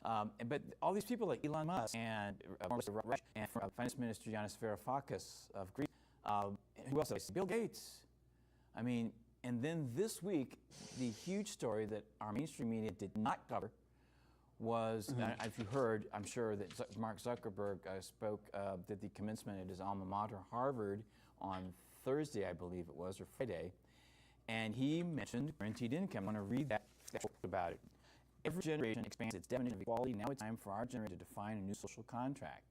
But all these people like Elon Musk and Finance Minister Yanis Varoufakis of Greece, who else? Bill Gates. I mean, and then this week, the huge story that our mainstream media did not cover was, if you heard, I'm sure that Mark Zuckerberg did the commencement at his alma mater, Harvard, on Thursday, I believe it was, or Friday, and he mentioned guaranteed income. I want to read that about it. Every generation expands its definition of equality. Now it's time for our generation to define a new social contract.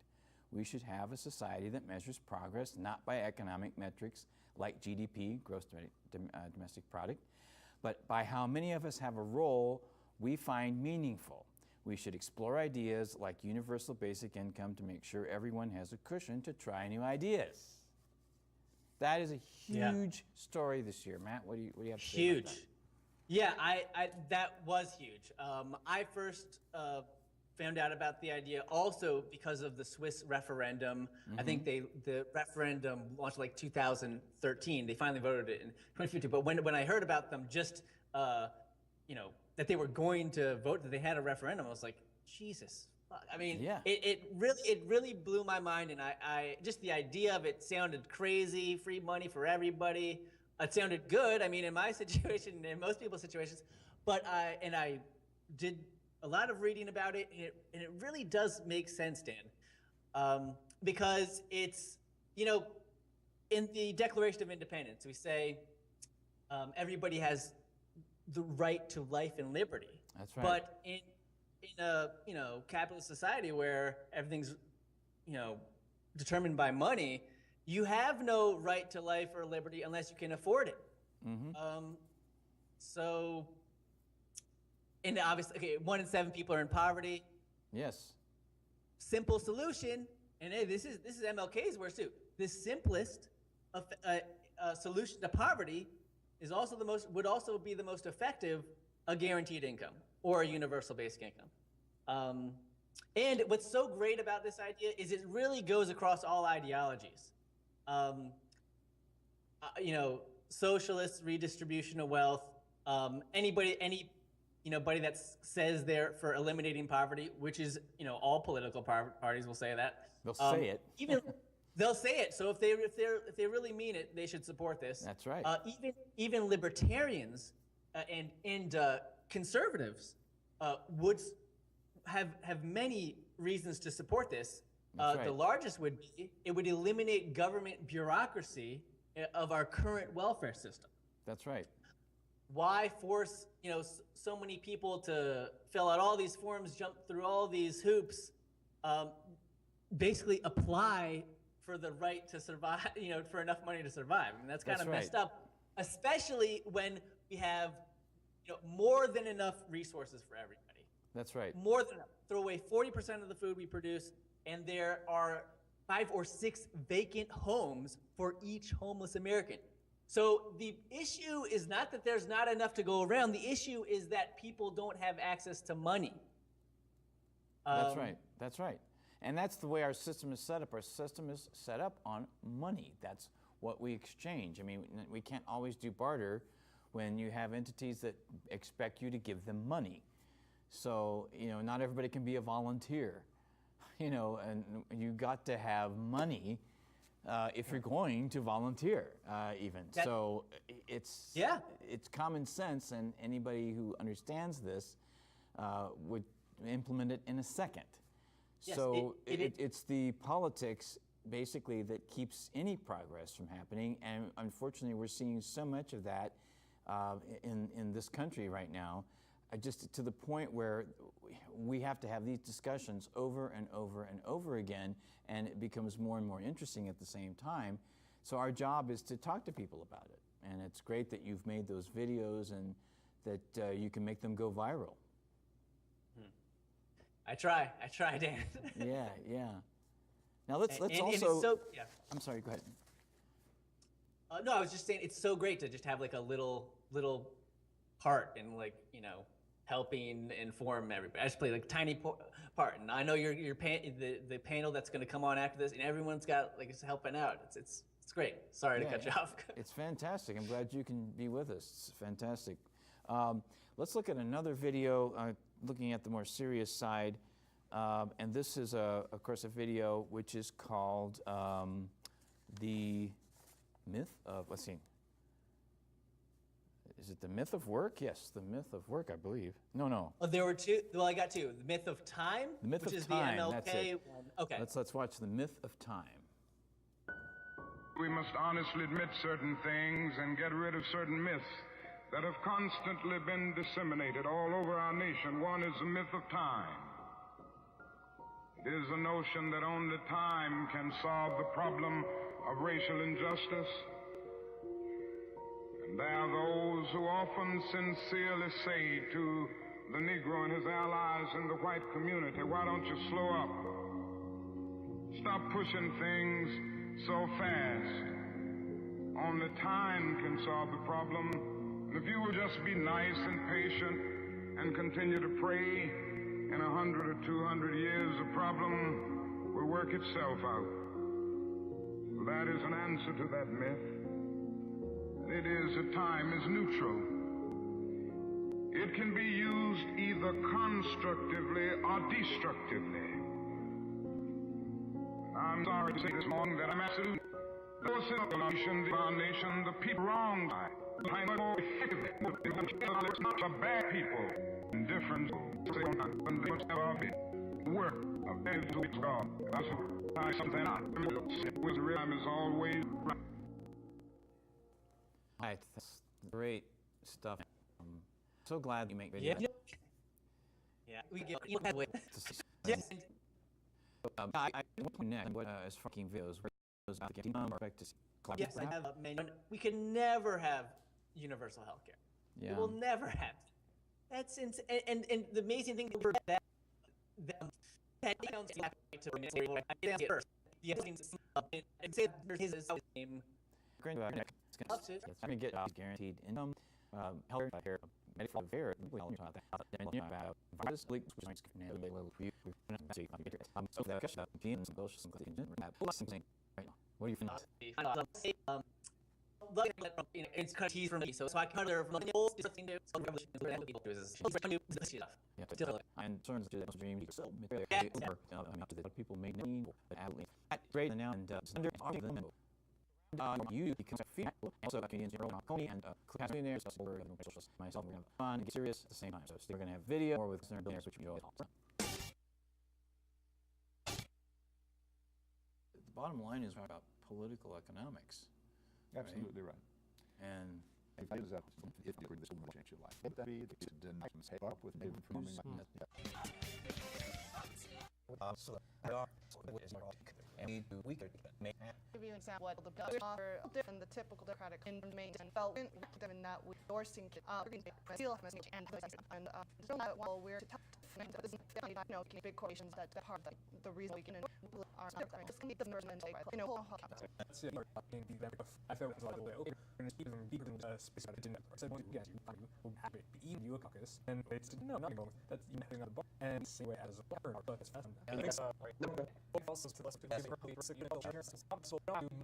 We should have a society that measures progress not by economic metrics like GDP, gross domestic product, but by how many of us have a role we find meaningful. We should explore ideas like universal basic income to make sure everyone has a cushion to try new ideas. That is a huge story this year. Matt, what do you have to say about that? Yeah, that was huge. I first found out about the idea also because of the Swiss referendum. I think the referendum launched like 2013. They finally voted it in 2015. But when I heard about them, just that they were going to vote, that they had a referendum, I was like, Jesus. I mean, it really blew my mind, and I just the idea of it sounded crazy. Free money for everybody. It sounded good. I mean, in my situation, and in most people's situations, but I did a lot of reading about it, and it really does make sense, Dan, because it's, in the Declaration of Independence, we say everybody has the right to life and liberty. That's right. But in a capitalist society where everything's determined by money, you have no right to life or liberty unless you can afford it. And obviously, 1 in 7 people are in poverty. Yes. Simple solution, and hey, this is MLK's words too. The simplest solution to poverty would also be the most effective: a guaranteed income or a universal basic income. And what's so great about this idea is it really goes across all ideologies. Socialist redistribution of wealth. Anybody that says they're for eliminating poverty, which is, all political parties will say that. They'll say it. They'll say it. So if they really mean it, they should support this. That's right. Even libertarians and conservatives would have many reasons to support this. Right. The largest would be it would eliminate government bureaucracy of our current welfare system. That's right. Why force so many people to fill out all these forms, jump through all these hoops, basically apply for the right to survive, for enough money to survive? I mean, that's kind of messed up, especially when we have more than enough resources for everybody. That's right. More than enough. Throw away 40% of the food we produce, and there are 5 or 6 vacant homes for each homeless American. So the issue is not that there's not enough to go around. The issue is that people don't have access to money. That's right. That's right. And that's the way our system is set up. Our system is set up on money. That's what we exchange. I mean, we can't always do barter when you have entities that expect you to give them money. So, not everybody can be a volunteer, and you got to have money if you're going to volunteer, even. So it's common sense, and anybody who understands this would implement it in a second. Yes, so it's the politics, basically, that keeps any progress from happening, and unfortunately we're seeing so much of that in this country right now, just to the point where we have to have these discussions over and over and over again, and it becomes more and more interesting at the same time. So our job is to talk to people about it, and it's great that you've made those videos and that you can make them go viral. I try, Dan. Yeah. Now let's also. I'm sorry. Go ahead. No, I was just saying it's so great to just have like a little part in helping inform everybody. I just play like a tiny part, and I know the panel that's going to come on after this, and everyone's got is helping out. It's great. Sorry to cut you off. It's fantastic. I'm glad you can be with us. It's fantastic. Let's look at another video. looking at the more serious side. And this is, of course, a video which is called The Myth of, let's see. Is it The Myth of Work? Yes, The Myth of Work, I believe. No. Oh, there were two. Well, I got two. The Myth of Time, The Myth which of is Time, the MLK that's it. one. Okay. Let's watch The Myth of Time. We must honestly admit certain things and get rid of certain myths that have constantly been disseminated all over our nation. One is the myth of time. It is the notion that only time can solve the problem of racial injustice. And there are those who often sincerely say to the Negro and his allies in the white community, why don't you slow up? Stop pushing things so fast. Only time can solve the problem. And if you will just be nice and patient and continue to pray, in 100 or 200 years, the problem will work itself out. That is an answer to that myth. It is that time is neutral. It can be used either constructively or destructively. I'm sorry to say this morning that I'm absolutely the our nation, the people wronged. I'm more effective. It's not the bad people. Indifference. When they must have been work of every God. That's why something I with rhyme is always right. Right, that's great stuff. So glad you make videos. Yeah. We get away. I want to next. What is fucking videos? Where those get expect to see. Yes, I have. We can never have universal health care. Yeah. We will never have that. That's insane. And the amazing thing is that and say his name. I'm going to get guaranteed income, health care, medical care, about virus leaks, so that what do you think? It's kind of teased from me, so I kind of from the whole thing to and turns to the dream people may need great now and you become a female, also comedians Jim Earl, Placone, and Billionaires, myself, we're going to have fun and get serious at the same time. So we're going to have video more with Billionaires, which we always do. The bottom line is about political economics. Absolutely right. And if I use that, if you this will change your life, would that be to deny step up with informing? We could make give you an example what the government offer different the typical Democratic information and felt in that we endorsing and while we're big corporations that part of the reason we can are just need the nurse that's it. I felt like okay, space I didn't said well, yes, you have it be you a caucus and it's no nothing wrong that's you having on the bar and same way as a bar but it's fast and I think also to less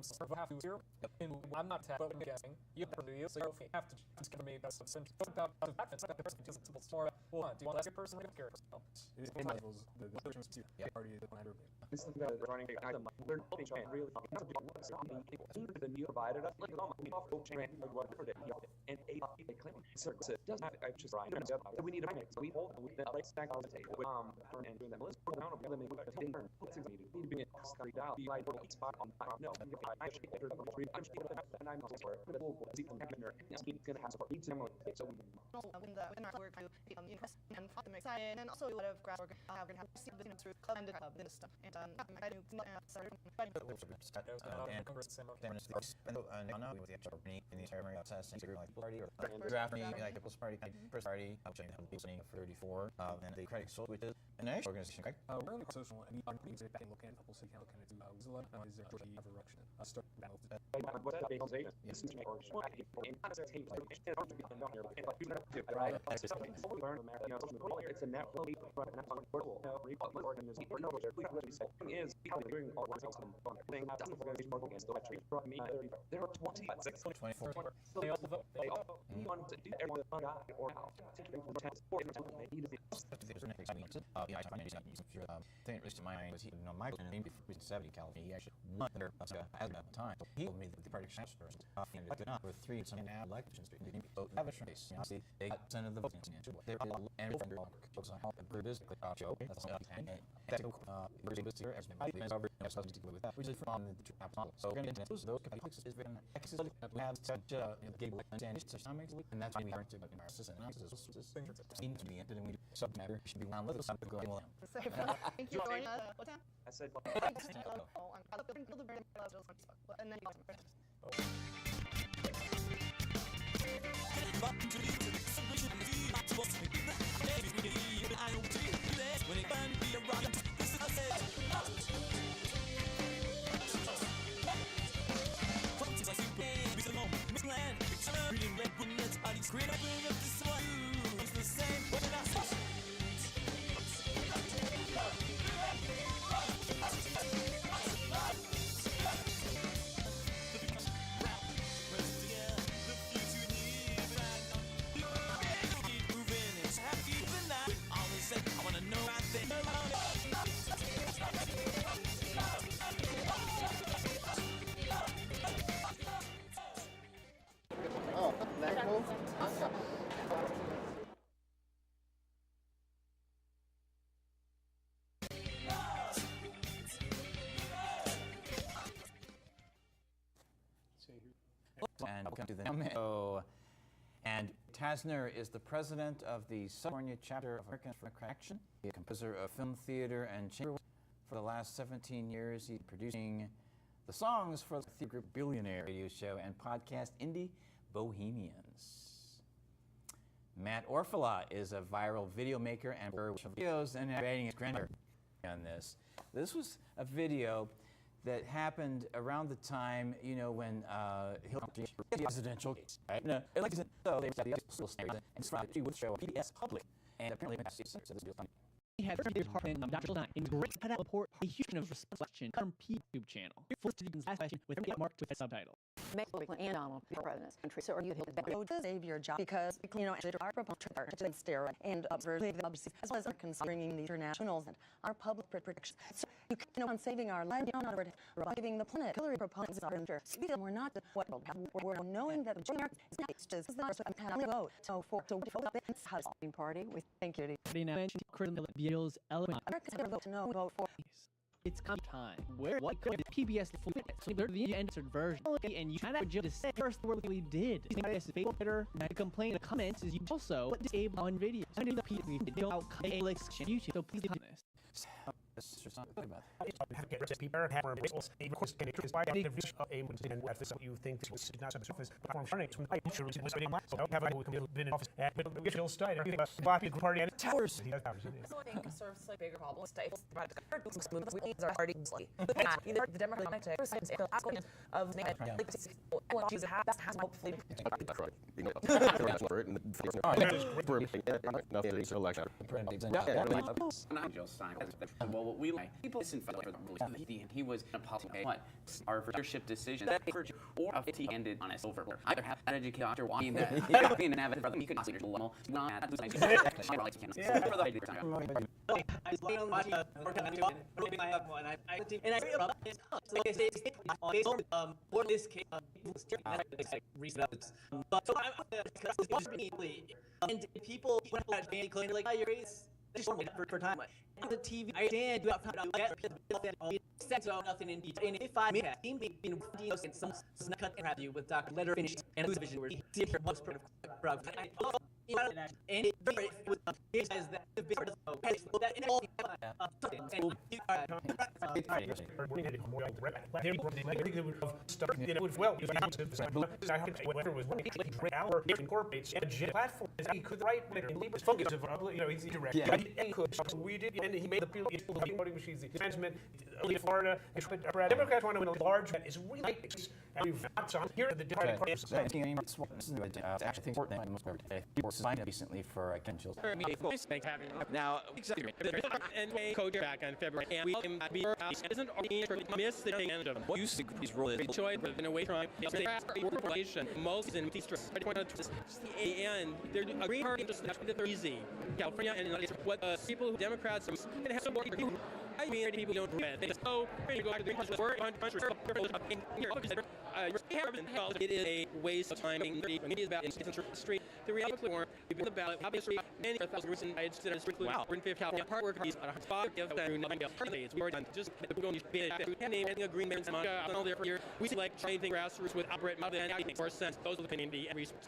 so have to zero and I'm not but I'm guessing you have to do so you have to just give me that's about that person just simple more well do you want to ask a person like a character it's levels the versions to party the matter this is about running we're really the new provided us like and a claim service doesn't have to just right we need a mix we hold we like stack on the table and doing that list down of them and being dial the right spot on no I should get and I'm not sure but we'll see from happening and he's going to have support needs him so when our work to and them excited and also a lot of grassroots have seen the through club and club this stuff and I do started and now with the extra in the entire assessing like party or draft like the party first party option being 34 and the credit social which is an actual organization right we're on the social and I'm pretty back and looking at couple city council kind of do was a lot is there Georgia eruption start battle yes it's a natural is doing all work there are 24 He wants to do everyone the guy or how. Take it from the test or he does my was he, Michael in 70 California, he actually won there as at the time. He told me that the Democratic Socialists for 3 some elections. So have a race. See, they got % of the votes. They're all and a business show. That's with that, which is from the two model. So we're going to those is very we have such gable and such dynamics, and that's why we aren't in our system. Seems to be and we subject matter should be around with something going on. Thank you for joining us. What time? I said, and then And welcome to the NOWMAN Show. And Tasner is the president of the California chapter of American Democratic Action. He's a composer of film, theater, and chamber work. For the last 17 years, he's producing the songs for the theater group Billionaires radio show and podcast Indie Bohemians. Matt Orfalea is a viral video maker and videos and creating his grandmother on this. This was a video that happened around the time, you know, when Hillary presidential case, right? No, like so they study social standards and she would show PBS public, and apparently We have their department Dr. Stein in great cutout report a huge of response question from YouTube channel. First students last question with every marked with a subtitle. Make Clinton and Donald be presidents country, so are you to save your job because you know our proponents are steroid and observing as well as considering the internationals and our public protection. So you know on saving our lives, you know not reviving the planet. Hillary proponents are sure. We're not what we're knowing that the America is the vote. So for this House party, we thank you. They now mentioned Chris Bill's element. Americans are vote no vote for. It's come time. Where what could PBS so they're the answered version and you had to just say first word we did. This is fatal better not complain in the comments is you also disable on video. I did the video out YouTube, so please do this. You think this is not subsurface platform running from I sure was waiting so have I been in office at Mitchell Steiner Bobby party and towers Serves like bigger problems staples we are already either the Democratic Socialists of has hopefully well, what we like, people listen for he was a policy what our leadership decision or if he ended on a silver either have an educated doctor walking that being an avid brother he could not leadership level not at the I was watching and I read about this for this case but so and people went at Jimmy Dore like your race for time. The TV, I did do so nothing in detail. And if I may have been and some cut interview with Dr. Letter finished and whose vision where he did her most proud. And it was his as that the big that in all incorporates a platform. He could write focus of you know he's direct. He could. So we did, and he made the voting machines, the management, Florida. Democrats want to win a large bet. It's really and we've got on here the Democratic Party. Actually, think important most people recently for credentials. Now, exactly. And and co-chair back in February, and we isn't miss the end of them. What you see these roles choice in a way trying relation most in these and they're a green party just they're easy. California and what people who Democrats can have some more people. I mean, people don't do it. They just go back to the country. We're on country. It is a waste of time. It is about in the street. The reality warrant, we've been about obviously many 1,000 recent wow. We're in California part workers at 5 of the we already done just going to be naming a green man all there for year. We select anything grassroots with operate more than anything for sense. Those are the community and research.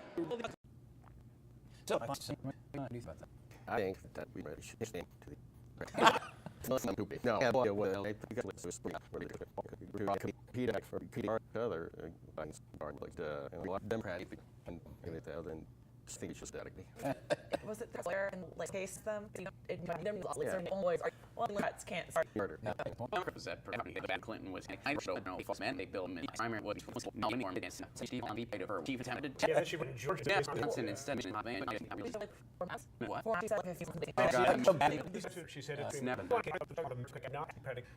So, I think that we really should stand to the no, well, I think it's compete for other Democratic and then think it's just adequate. Was it there and like case them? Democrats can't start murder. Was that Clinton was I don't know false mandate bill in primary was not informed against Steve on the paid for chief attempted yeah that she went in Georgia instead what she said it's never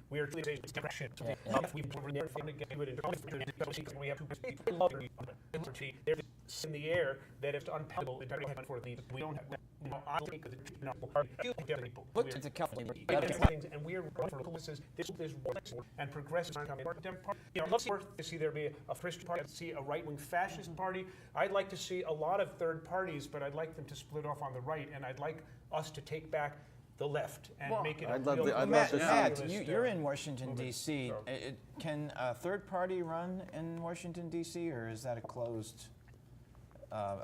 we are clearly depression we've never to get to it in we have to there's in the air that it's unpalatable for the we don't have I think look to California and we are running for this is and progressives aren't coming. I'd love to see there be a Christian party, I'd see a right-wing fascist party. I'd like to see a lot of third parties, but I'd like them to split off on the right, and I'd like us to take back the left and make it Matt, you're in Washington, D.C. Can a third party run in Washington, D.C., or is that a closed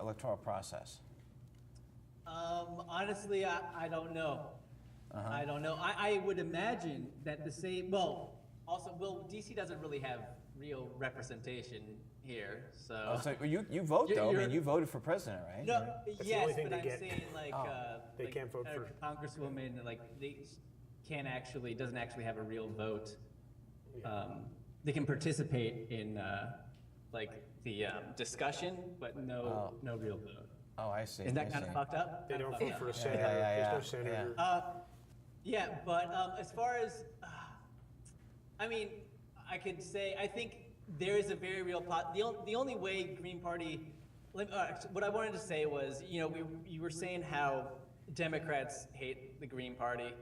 electoral process? Honestly, I don't know. I don't know. I would imagine that the same, DC doesn't really have real representation here, so. So you vote, though. I mean, you voted for president, right? No, yes, but I'm saying, like, they can't vote for Congresswoman, like, they doesn't actually have a real vote. They can participate in, like, the discussion, but no real vote. Oh, I see. Is that kind of fucked up? They don't vote for a senator. There's no senator. Yeah, but as far as, I mean, I could say, I think there is a very real the only way Green Party, what I wanted to say was, you were saying how Democrats hate the Green Party,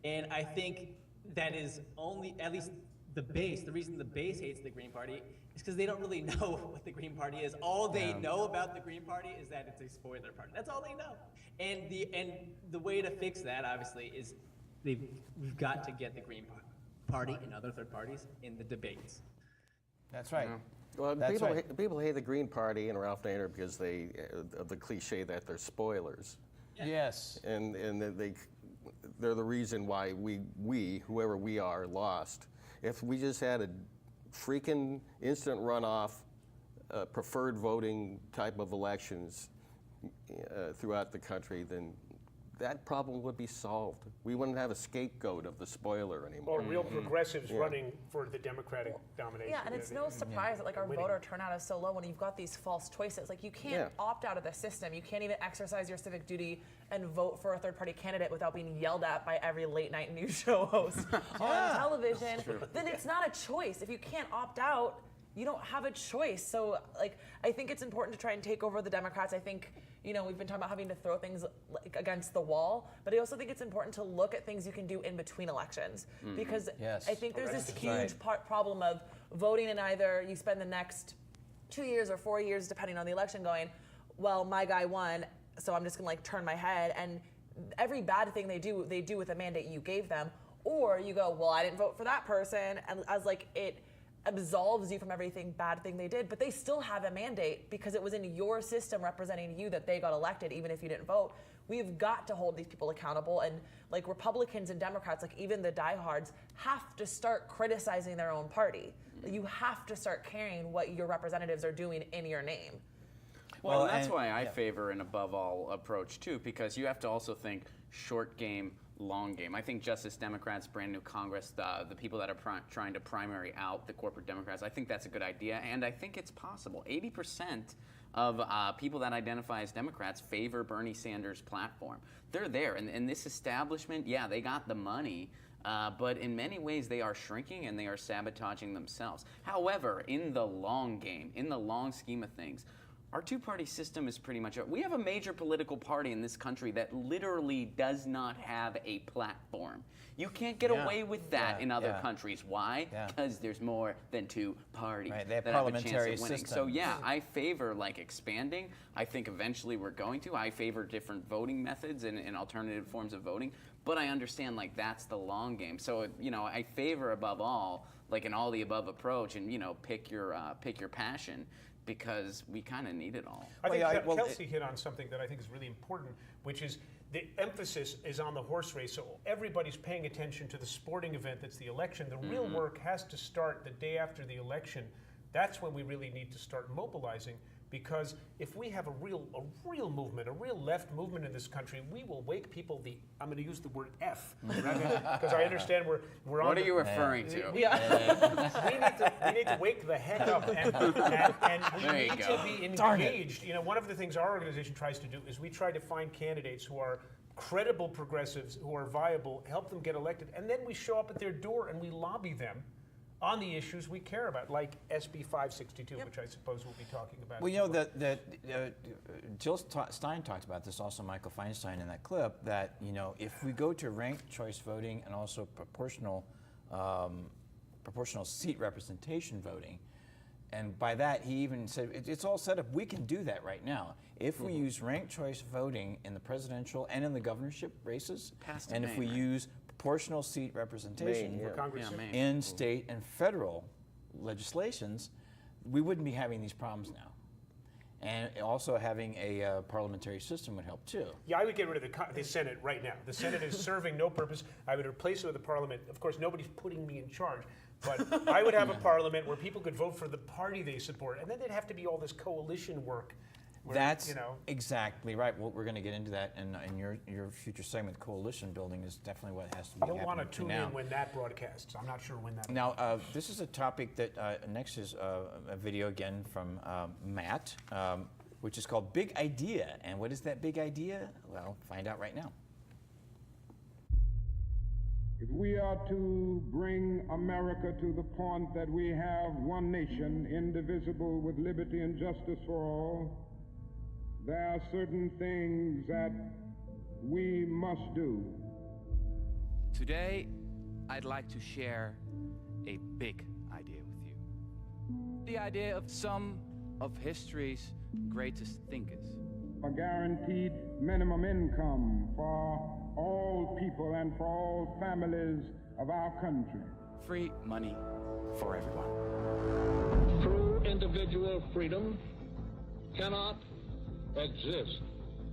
and I think that is only, at least the reason the base hates the Green Party is because they don't really know what the Green Party is. All they know about the Green Party is that it's a spoiler party. That's all they know. And the way to fix that, obviously, is we've got to get the Green Party and other third parties in the debates. That's right. Well, people hate the Green Party and Ralph Nader because of the cliche that they're spoilers. Yes. And they're the reason why we whoever we are lost. If we just had a freaking instant runoff, preferred voting type of elections throughout the country, then that problem would be solved. We wouldn't have a scapegoat of the spoiler anymore. Or real progressives running for the Democratic domination. Yeah, and it's no surprise that our voter turnout is so low when you've got these false choices. Like, you can't opt out of the system. You can't even exercise your civic duty and vote for a third-party candidate without being yelled at by every late-night news show host on television. Then it's not a choice. If you can't opt out, you don't have a choice. So, I think it's important to try and take over the Democrats. I think, we've been talking about having to throw things against the wall, but I also think it's important to look at things you can do in between elections. Because I think there's this huge problem of voting in either you spend the next 2 years or 4 years, depending on the election, going, well, my guy won, so I'm just gonna turn my head, and every bad thing they do with a mandate you gave them. Or you go, well, I didn't vote for that person, and as it absolves you from everything bad thing they did, but they still have a mandate because it was in your system representing you that they got elected, even if you didn't vote. We've got to hold these people accountable, and Republicans and Democrats, even the diehards, have to start criticizing their own party. You have to start caring what your representatives are doing in your name. Well, that's why I favor an above all approach too, because you have to also think short game, long game. I think Justice Democrats, brand new Congress, the people that are trying to primary out the corporate Democrats, I think that's a good idea, and I think it's possible. 80% of people that identify as Democrats favor Bernie Sanders' platform. They're there, and this establishment, yeah, they got the money, but in many ways they are shrinking and they are sabotaging themselves. However, in the long game, in the long scheme of things, our two-party system is pretty much, we have a major political party in this country that literally does not have a platform. You can't get away with that in other countries. Why? Because there's more than two parties Right, they have that have a parliamentary chance of winning. system. So yeah, I favor like expanding. I think eventually we're going to. I favor different voting methods and alternative forms of voting. But I understand like that's the long game. So you know, I favor above all like an all the above approach, and you know, pick your passion, because we kind of need it all. I think Kelsey hit on something that I think is really important, which is the emphasis is on the horse race. So everybody's paying attention to the sporting event that's the election. The real work has to start the day after the election. That's when we really need to start mobilizing, because if we have a real movement, a real left movement in this country, we will wake people I'm going to use the word F, because I understand we're on. What are you referring to? We need to wake the heck up, and we need to be engaged. You know, one of the things our organization tries to do is we try to find candidates who are credible progressives, who are viable, help them get elected, and then we show up at their door and we lobby them on the issues we care about, like SB 562, which I suppose we'll be talking about. Well, you know, Jill Stein talked about this, also Michael Feinstein in that clip, that, you know, if we go to ranked choice voting and also proportional seat representation voting, and by that he even said, it's all set up, we can do that right now. If we use ranked choice voting in the presidential and in the governorship races, and if we use proportional seat representation in state and federal legislations, we wouldn't be having these problems now. And also having a parliamentary system would help too. Yeah, I would get rid of the Senate right now. The Senate is serving no purpose. I would replace it with a parliament. Of course, nobody's putting me in charge, but I would have a parliament where people could vote for the party they support, and then there'd have to be all this coalition work. That's exactly right. Well, we're going to get into that in your future segment. Coalition building is definitely what has to be happening. You'll want to tune in when that broadcasts. I'm not sure when that. Now, this is a topic that next is a video again from Matt, which is called Big Idea. And what is that big idea? Well, find out right now. If we are to bring America to the point that we have one nation, indivisible, with liberty and justice for all, there are certain things that we must do. Today, I'd like to share a big idea with you. The idea of some of history's greatest thinkers. A guaranteed minimum income for all people and for all families of our country. Free money for everyone. True individual freedom cannot exist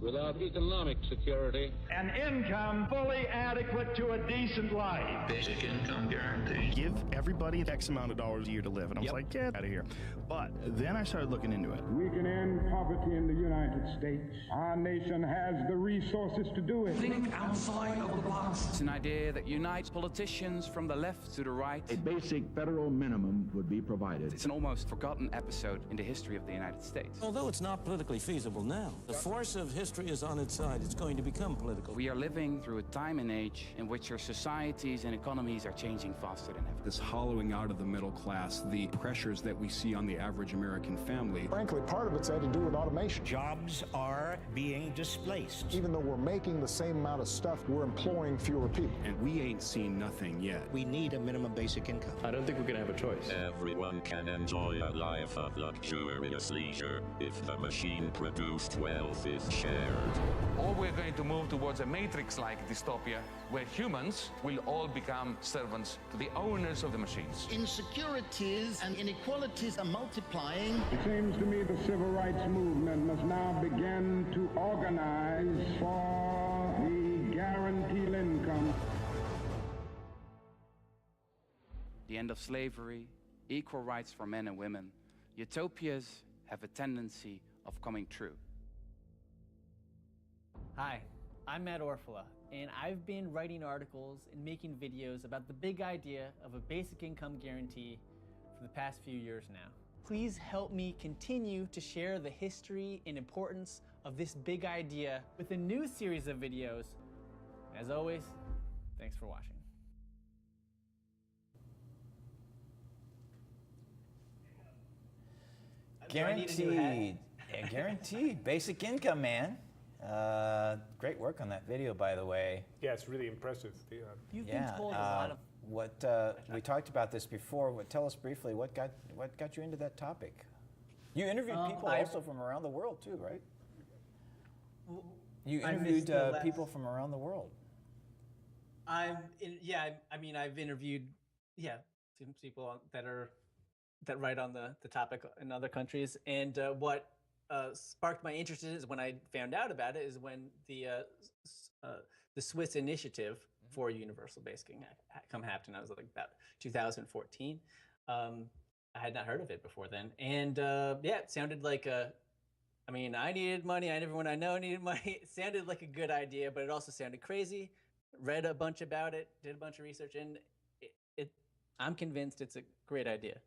without economic security. An income fully adequate to a decent life. Basic income guarantee. Give everybody X amount of dollars a year to live. And I was like, get out of here. But then I started looking into it. We can end poverty in the United States. Our nation has the resources to do it. Think outside of the box. It's an idea that unites politicians from the left to the right. A basic federal minimum would be provided. It's an almost forgotten episode in the history of the United States. Although it's not politically feasible now, the force of history is on its side. It's going to become political. We are living through a time and age in which our societies and economies are changing faster than ever. This hollowing out of the middle class, the pressures that we see on the average American family. Frankly, part of it's had to do with automation. Jobs are being displaced. Even though we're making the same amount of stuff, we're employing fewer people. And we ain't seen nothing yet. We need a minimum basic income. I don't think we're going to have a choice. Everyone can enjoy a life of luxurious leisure if the machine-produced wealth is shared. Or we're going to move towards a matrix-like dystopia where humans will all become servants to the owners of the machines. Insecurities and inequalities are multiplying. It seems to me the civil rights movement must now begin to organize for the guaranteed income. The end of slavery, equal rights for men and women, utopias have a tendency of coming true. Hi, I'm Matt Orfalea, and I've been writing articles and making videos about the big idea of a basic income guarantee for the past few years now. please help me continue to share the history and importance of this big idea with a new series of videos. As always, thanks for watching. Guaranteed. Yeah, guaranteed. Basic income, man. Great work on that video, by the way. Yeah, it's really impressive. You've been told a lot of. We talked about this before. Tell us briefly what got you into that topic. You interviewed people also from around the world too, right? You interviewed people from around the world. I've interviewed some people that write on the topic in other countries, and what sparked my interest in it is when I found out about it is when the Swiss initiative for universal basic income happened. I was like about 2014. I had not heard of it before then, and it sounded like I needed money. Everyone I know needed money. It sounded like a good idea, but it also sounded crazy. Read a bunch about it, did a bunch of research, and I'm convinced it's a great idea.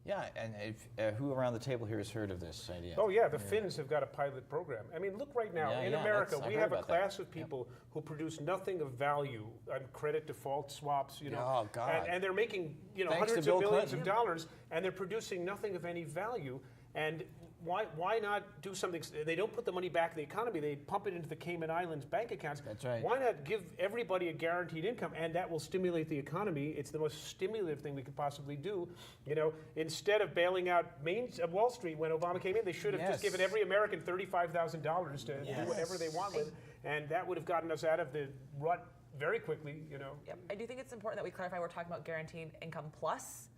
Yeah, and who around the table here has heard of this idea? Oh yeah, the Finns have got a pilot program. I mean, look right now, in America, we have a class of people who produce nothing of value on credit default swaps, Oh, God. And they're making, Thanks hundreds to of Bill millions Clinton. of dollars, and they're producing nothing of any value. And why not do something? They don't put the money back in the economy. They pump it into the Cayman Islands bank accounts. That's right. Why not give everybody a guaranteed income, and that will stimulate the economy? It's the most stimulative thing we could possibly do. Instead of bailing out Wall Street when Obama came in, they should have just given every American $35,000 to do whatever they want with, and that would have gotten us out of the rut very quickly. Yep. I do think it's important that we clarify we're talking about guaranteed income plus.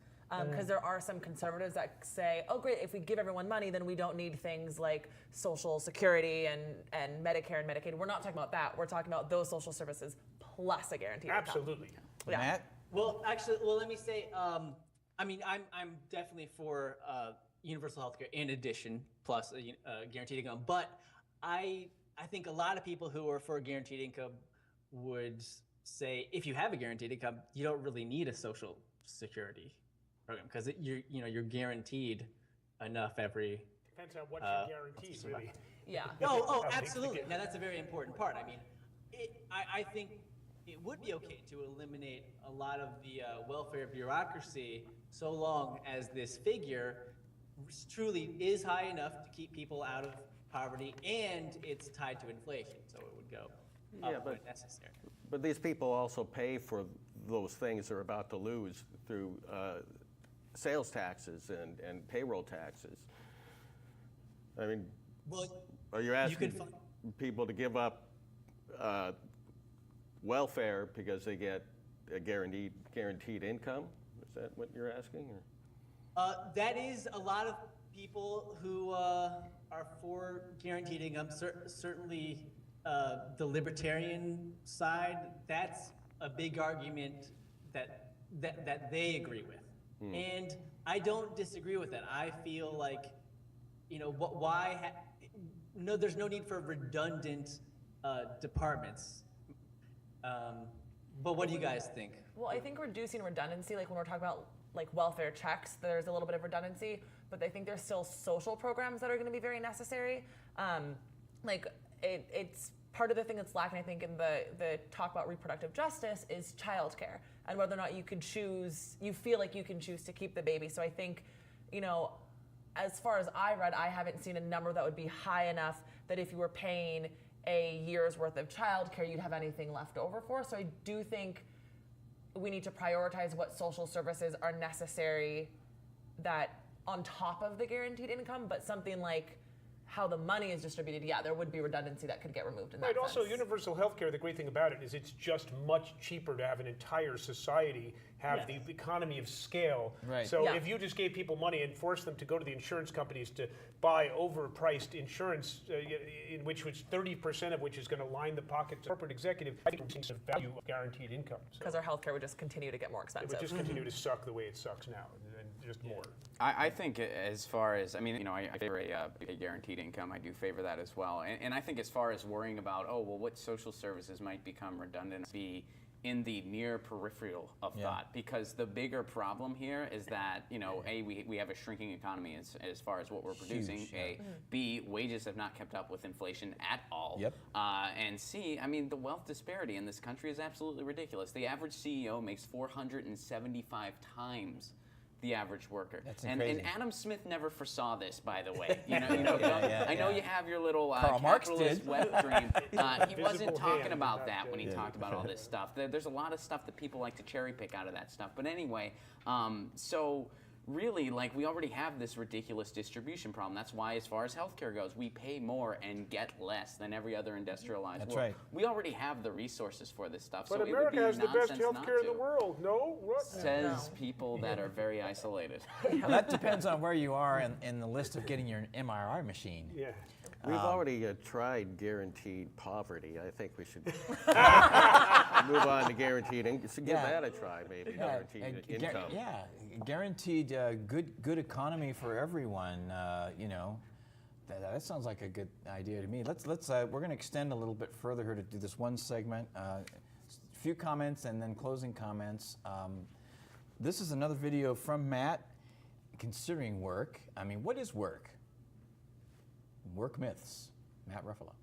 Because there are some conservatives that say, oh great, if we give everyone money, then we don't need things like Social Security and Medicare and Medicaid. We're not talking about that. We're talking about those social services plus a guaranteed income. Absolutely. Yeah. Matt? Well, let me say, I'm definitely for universal health care in addition, plus guaranteed income. But I think a lot of people who are for guaranteed income would say, if you have a guaranteed income, you don't really need a Social Security program because you're guaranteed enough every. Depends on what you're guaranteed, really. Yeah. Oh, absolutely. Now that's a very important part. I mean, I think it would be okay to eliminate a lot of the welfare bureaucracy so long as this figure truly is high enough to keep people out of poverty and it's tied to inflation, so it would go up when necessary. But these people also pay for those things they're about to lose through sales taxes and payroll taxes. I mean, are you asking people to give up welfare because they get a guaranteed income? Is that what you're asking? Or? That is a lot of people who are for guaranteed income. Certainly, the libertarian side. That's a big argument that they agree with. And I don't disagree with that. I feel like, there's no need for redundant departments. But what do you guys think? Well, I think reducing redundancy, like when we're talking about like welfare checks, there's a little bit of redundancy, but I think there's still social programs that are going to be very necessary. It's part of the thing that's lacking, I think, in the talk about reproductive justice is childcare and whether or not you feel like you can choose to keep the baby. So I think, as far as I read, I haven't seen a number that would be high enough that if you were paying a year's worth of childcare, you'd have anything left over for. So I do think we need to prioritize what social services are necessary that on top of the guaranteed income, but something like how the money is distributed, there would be redundancy that could get removed in that sense. Also, universal health care, the great thing about it is it's just much cheaper to have an entire society have the economy of scale. Right. So if you just gave people money and forced them to go to the insurance companies to buy overpriced insurance, in which 30% of which is going to line the pockets of corporate executive, I think we're seeing the value of guaranteed income. Because our healthcare would just continue to get more expensive. It would just continue to suck the way it sucks now, and just more. I think as far as, I favor a guaranteed income. I do favor that as well. And I think as far as worrying about, what social services might become redundant, in the near peripheral of thought, because the bigger problem here is that, you know, A, we have a shrinking economy as far as what we're producing, Huge, A. B, wages have not kept up with inflation at all. Yep. And C, I mean, the wealth disparity in this country is absolutely ridiculous. The average CEO makes 475 times the average worker. And Adam Smith never foresaw this, by the way. You know, I know you have your little capitalist wet dream. He wasn't talking about that when he talked about all this stuff. There's a lot of stuff that people like to cherry pick out of that stuff. But anyway, so really, like, we already have this ridiculous distribution problem. That's why, as far as healthcare goes, we pay more and get less than every other industrialized world. Right. We already have the resources for this stuff. But so America it would has be the best nonsense healthcare in the world. No? What? Says people that are very isolated. Well, that depends on where you are in the list of getting your MRI machine. Yeah. We've already tried guaranteed poverty. I think we should move on to guaranteed income. So give that a try, maybe. Guaranteed income. Guaranteed good economy for everyone. You know, that sounds like a good idea to me. We're going to extend a little bit further here to do this one segment. A few comments and then closing comments. This is another video from Matt considering work. I mean, what is work? Work myths. Matt Orfalea.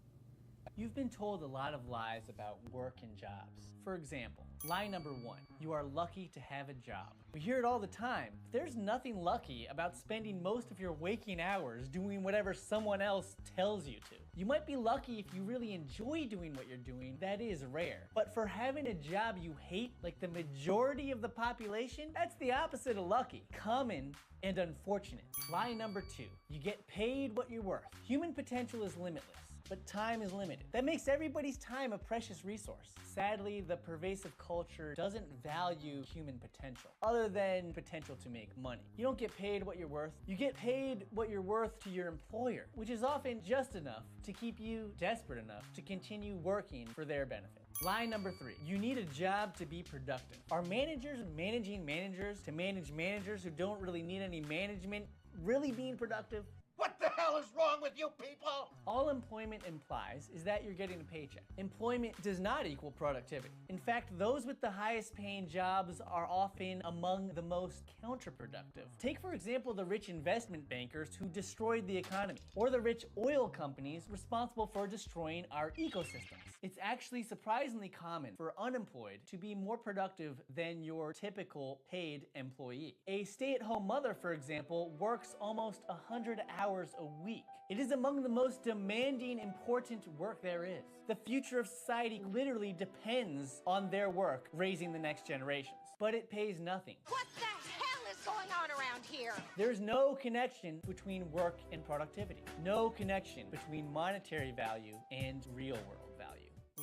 You've been told a lot of lies about work and jobs. For example, lie number 1, you are lucky to have a job. We hear it all the time. There's nothing lucky about spending most of your waking hours doing whatever someone else tells you to. You might be lucky if you really enjoy doing what you're doing. That is rare. But for having a job you hate, like the majority of the population, that's the opposite of lucky. Common and unfortunate. Lie number 2, you get paid what you're worth. Human potential is limitless, but time is limited. That makes everybody's time a precious resource. Sadly, the pervasive culture doesn't value human potential, other than potential to make money. You don't get paid what you're worth. You get paid what you're worth to your employer, which is often just enough to keep you desperate enough to continue working for their benefit. Lie number 3, you need a job to be productive. Are managers managing managers to manage managers who don't really need any management really being productive? What the hell is wrong with you people? All employment implies is that you're getting a paycheck. Employment does not equal productivity. In fact, those with the highest paying jobs are often among the most counterproductive. Take, for example, the rich investment bankers who destroyed the economy, or the rich oil companies responsible for destroying our ecosystems. It's actually surprisingly common for unemployed to be more productive than your typical paid employee. A stay-at-home mother, for example, works almost 100 hours a week. It is among the most demanding, important work there is. The future of society literally depends on their work raising the next generations, but it pays nothing. What the hell is going on around here? There's no connection between work and productivity. No connection between monetary value and real world value.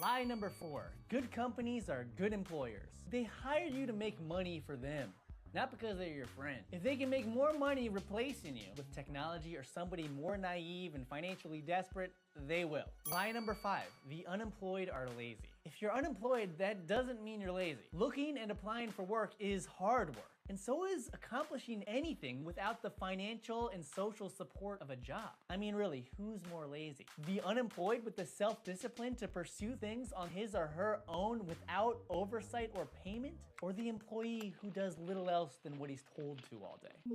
Lie number 4, good companies are good employers. They hire you to make money for them, not because they're your friend. If they can make more money replacing you with technology or somebody more naive and financially desperate, they will. Lie number 5, the unemployed are lazy. If you're unemployed, that doesn't mean you're lazy. Looking and applying for work is hard work. And so is accomplishing anything without the financial and social support of a job. I mean, really, who's more lazy? The unemployed with the self-discipline to pursue things on his or her own without oversight or payment? Or the employee who does little else than what he's told to all day?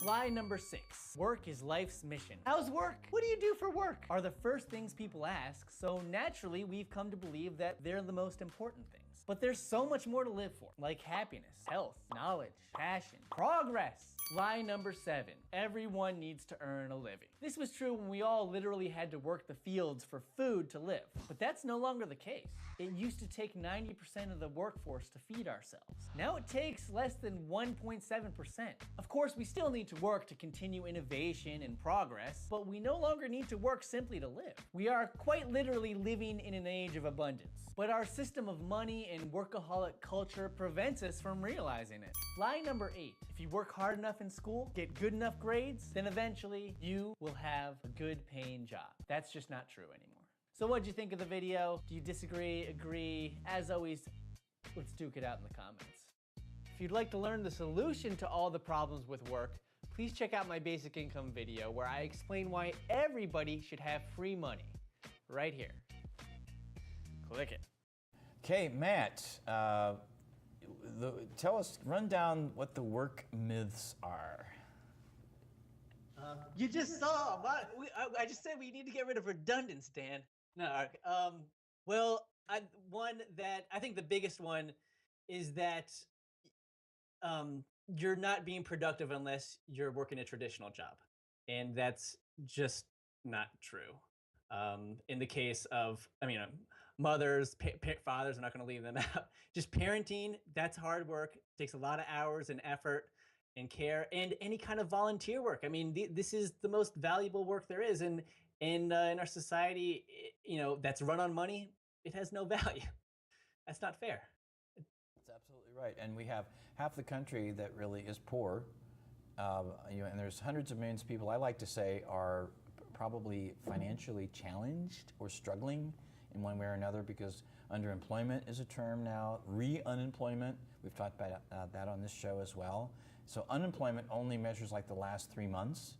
Lie number 6, work is life's mission. How's work? What do you do for work? Are the first things people ask, so naturally we've come to believe that they're the most important things. But there's so much more to live for, like happiness, health, knowledge, passion, progress. Lie number 7, everyone needs to earn a living. This was true when we all literally had to work the fields for food to live, but that's no longer the case. It used to take 90% of the workforce to feed ourselves. Now it takes less than 1.7%. Of course, we still need to work to continue innovation and progress, but we no longer need to work simply to live. We are quite literally living in an age of abundance, but our system of money and workaholic culture prevents us from realizing it. Lie number 8, if you work hard enough in school, get good enough grades, then eventually you will have a good paying job. That's just not true anymore. So what'd you think of the video? Do you disagree, agree? As always, let's duke it out in the comments. If you'd like to learn the solution to all the problems with work, please check out my basic income video where I explain why everybody should have free money. Right here. Click it. Okay, Matt, run down what the work myths are. You just saw. I just said we need to get rid of redundance, Dan. No. One that I think the biggest one is that you're not being productive unless you're working a traditional job, and that's just not true. In the case of, mothers, fathers, I'm not going to leave them out. Just parenting, that's hard work. Takes a lot of hours and effort and care, and any kind of volunteer work. I mean, this is the most valuable work there is, and in our society, that's run on money. It has no value. That's not fair. That's absolutely right. And we have half the country that really is poor, and there's hundreds of millions of people. I like to say are probably financially challenged or struggling in one way or another, because underemployment is a term now. Re-unemployment, we've talked about that on this show as well. So unemployment only measures like the last 3 months.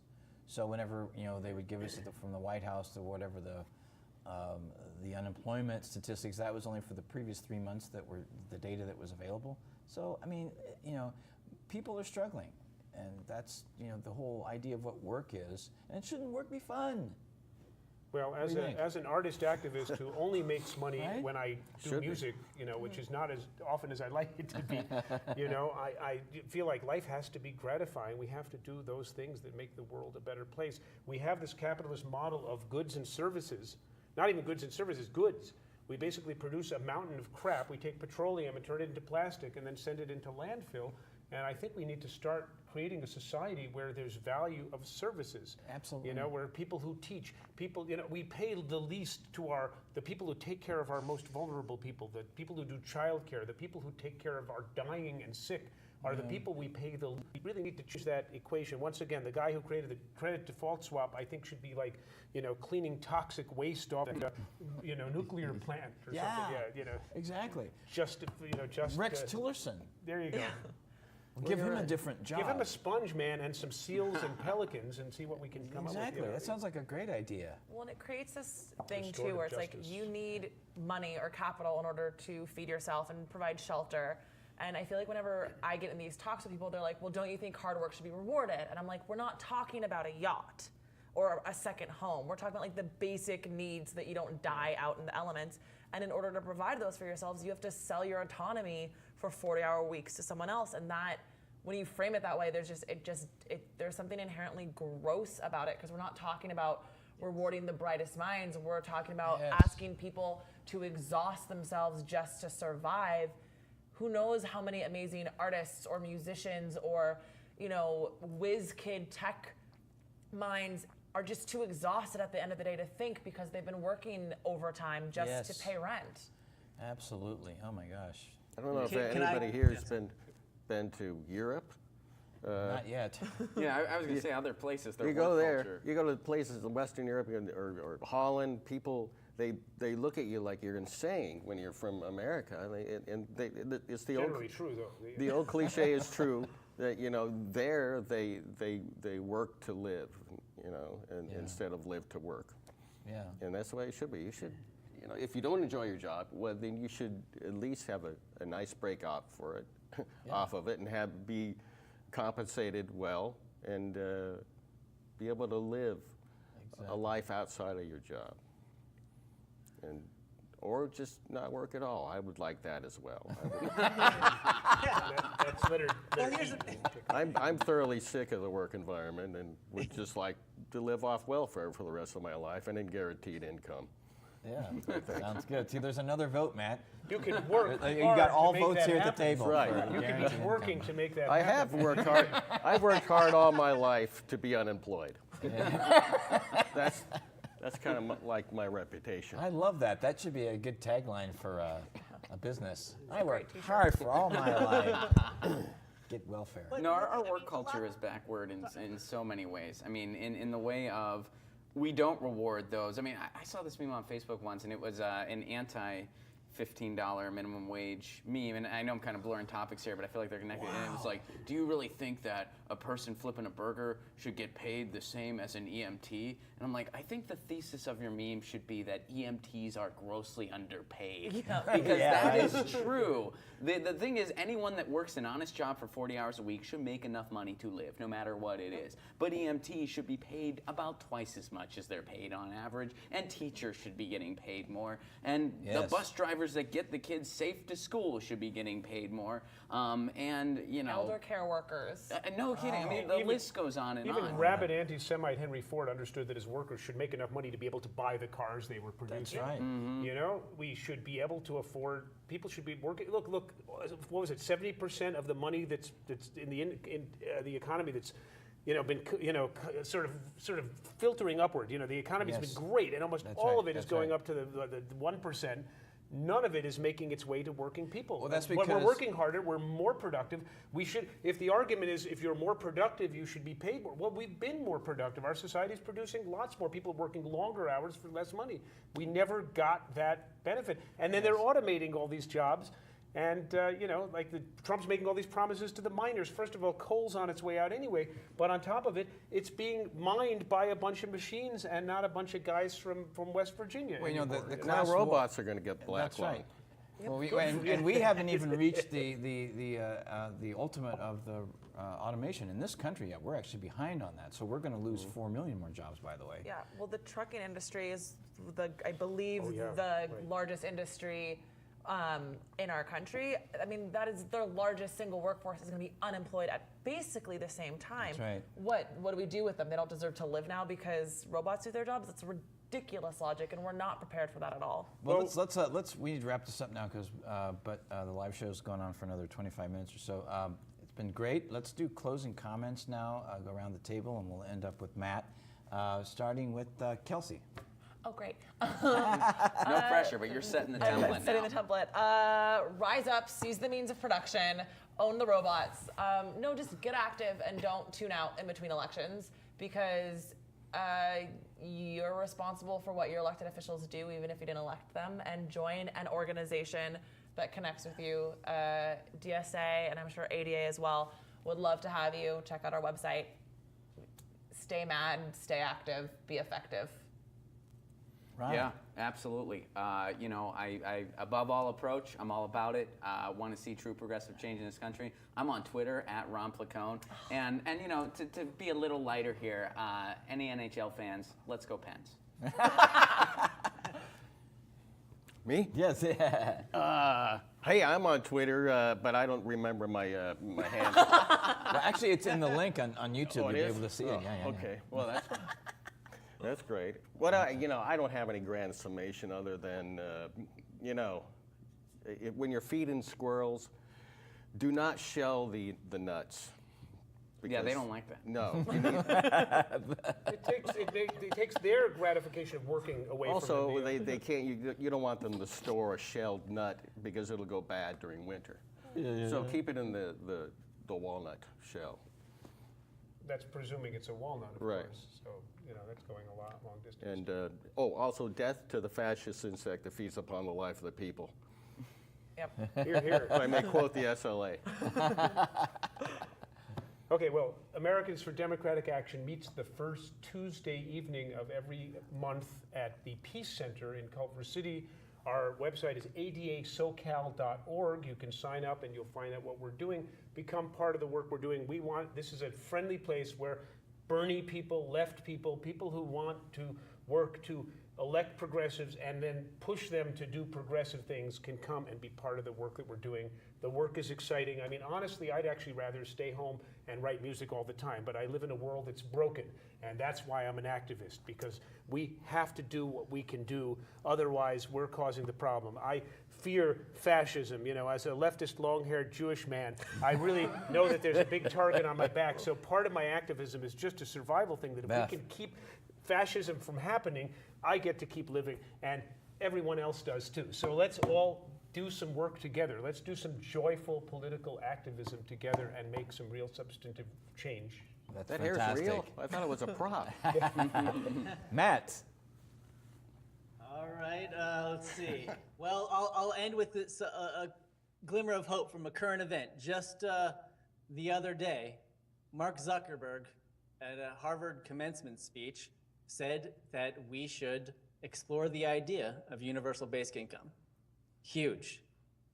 So whenever they would give us from the White House to whatever the unemployment statistics, that was only for the previous 3 months that were the data that was available. So people are struggling, and that's the whole idea of what work is. And shouldn't work be fun? Well, as an artist activist who only makes money when I do music, which is not as often as I'd like it to be, I feel like life has to be gratifying. We have to do those things that make the world a better place. We have this capitalist model of goods and services, not even goods and services, goods. We basically produce a mountain of crap. We take petroleum and turn it into plastic and then send it into landfill. And I think we need to start creating a society where there's value of services. Absolutely. Where people who teach, we pay the least to the people who take care of our most vulnerable people, the people who do childcare, the people who take care of our dying and sick are the people we pay the least. We really need to choose that equation. Once again, the guy who created the credit default swap, I think, should be like, cleaning toxic waste off a, nuclear plant or something. Yeah, exactly. Just Rex Tillerson. There you go. We'll give him a different job. Give him a sponge man and some seals and pelicans and see what we can come up with. Exactly. That sounds like a great idea. Well, and it creates this thing too where it's like you need money or capital in order to feed yourself and provide shelter. And I feel like whenever I get in these talks with people, they're like, well, don't you think hard work should be rewarded? And I'm like, we're not talking about a yacht or a second home. We're talking about like the basic needs so that you don't die out in the elements. And in order to provide those for yourselves, you have to sell your autonomy for 40-hour weeks to someone else. And that, when you frame it that way, there's something inherently gross about it, because we're not talking about rewarding the brightest minds. We're talking about asking people to exhaust themselves just to survive. Who knows how many amazing artists or musicians or, whiz kid tech minds are just too exhausted at the end of the day to think, because they've been working overtime just to pay rent. Absolutely. Oh my gosh. I don't know if anybody here has been to Europe. Not yet. Yeah, I was going to say other places. You go there. You go to places in Western Europe or Holland. People they look at you like you're insane when you're from America. It's the generally true though. The old cliche is true that there they work to live, instead of live to work. Yeah. And that's the way it should be. You should. If you don't enjoy your job, well, then you should at least have a nice break off for it, off of it, and be compensated well, and be able to live a life outside of your job, or just not work at all. I would like that as well. That's literally. I'm thoroughly sick of the work environment, and would just like to live off welfare for the rest of my life and in guaranteed income. Yeah, sounds good. See, there's another vote, Matt. You can work hard. You got all to make votes that here at happen. the table. Right. You can be working to make that I happen. have worked hard. I've worked hard all my life to be unemployed. That's kind of like my reputation. I love that. That should be a good tagline for a business. I worked hard for all my life. Get welfare. No, our work culture is backward in so many ways. I mean, in the way of, we don't reward those. I mean, I saw this meme on Facebook once, and it was an $15 minimum wage meme, and I know I'm kind of blurring topics here, but I feel like they're connected. And it was like, do you really think that a person flipping a burger should get paid the same as an EMT? And I'm like, I think the thesis of your meme should be that EMTs are grossly underpaid. Because that is true. The thing is, anyone that works an honest job for 40 hours a week should make enough money to live, no matter what it is. But EMTs should be paid about twice as much as they're paid on average, and teachers should be getting paid more, and the bus drivers that get the kids safe to school should be getting paid more, and elder care workers. No kidding. I mean, the list goes on and on. Even rabid anti-Semite Henry Ford understood that his workers should make enough money to be able to buy the cars they were producing. That's right. You know, we should be able to afford. People should be working. Look. What was it? 70% of the money that's in the economy that's been sort of filtering upward. The economy's been great, and almost all of it is going up to the 1%. None of it is making its way to working people. Well, that's when because we're working harder, we're more productive. We should. If the argument is if you're more productive, you should be paid more. Well, we've been more productive. Our society is producing lots more people working longer hours for less money. We never got that benefit, and then they're automating all these jobs. And, like Trump's making all these promises to the miners. First of all, coal's on its way out anyway. But on top of it, it's being mined by a bunch of machines and not a bunch of guys from West Virginia. Well, now robots are going to get black. That's right. Well, and we haven't even reached the ultimate of the automation in this country yet. We're actually behind on that. So we're going to lose 4 million more jobs, by the way. Yeah, well, the trucking industry is, I believe, the largest industry in our country. I mean, that is their largest single workforce is going to be unemployed at basically the same time. That's right. What do we do with them? They don't deserve to live now because robots do their jobs? That's ridiculous logic, and we're not prepared for that at all. Well, we need to wrap this up now because the live show's going on for another 25 minutes or so. It's been great. Let's do closing comments now. Go around the table, and we'll end up with Matt, starting with Kelsey. Oh, great. No pressure, but you're setting the template now. Setting the template. Rise up, seize the means of production, own the robots. No, just get active and don't tune out in between elections because you're responsible for what your elected officials do, even if you didn't elect them, and join an organization that connects with you. DSA, and I'm sure ADA as well, would love to have you. Check out our website. Stay mad, stay active, be effective. Right. Yeah, absolutely. I above all approach, I'm all about it. Want to see true progressive change in this country. I'm on Twitter at Ron Placone. And to be a little lighter here, any NHL fans, let's go Pens. Me? Yes. Hey, I'm on Twitter, but I don't remember my handle. Well, actually, it's in the link on YouTube. You'll be able to see it. Yeah. Okay. Well, that's great. What I don't have any grand summation other than, when you're feeding squirrels, do not shell the nuts. Yeah, they don't like that. No. It takes their gratification of working away from them. Also, they can't. You don't want them to store a shelled nut because it'll go bad during winter. Yeah. So keep it in the walnut shell. That's presuming it's a walnut, of right. course. So that's going a long distance. And also death to the fascist insect that feeds upon the life of the people. Yep. Hear, hear. I may quote the SLA. Okay, well, Americans for Democratic Action meets the first Tuesday evening of every month at the Peace Center in Culver City. Our website is adasocal.org. You can sign up and you'll find out what we're doing. Become part of the work we're doing. This is a friendly place where Bernie people, left people, people who want to work to elect progressives and then push them to do progressive things can come and be part of the work that we're doing. The work is exciting. I mean, honestly, I'd actually rather stay home and write music all the time, but I live in a world that's broken, and that's why I'm an activist, because we have to do what we can do, otherwise we're causing the problem. I fear fascism, as a leftist, long-haired Jewish man. I really know that there's a big target on my back, so part of my activism is just a survival thing, that if we can keep fascism from happening, I get to keep living, and everyone else does too. So let's all do some work together. Let's do some joyful political activism together and make some real substantive change. That's that fantastic. Hair's real? I thought it was a prop. Matt. All right, Let's see. Well, I'll end with this, a glimmer of hope from a current event. Just the other day, Mark Zuckerberg, at a Harvard commencement speech, said that we should explore the idea of universal basic income. Huge.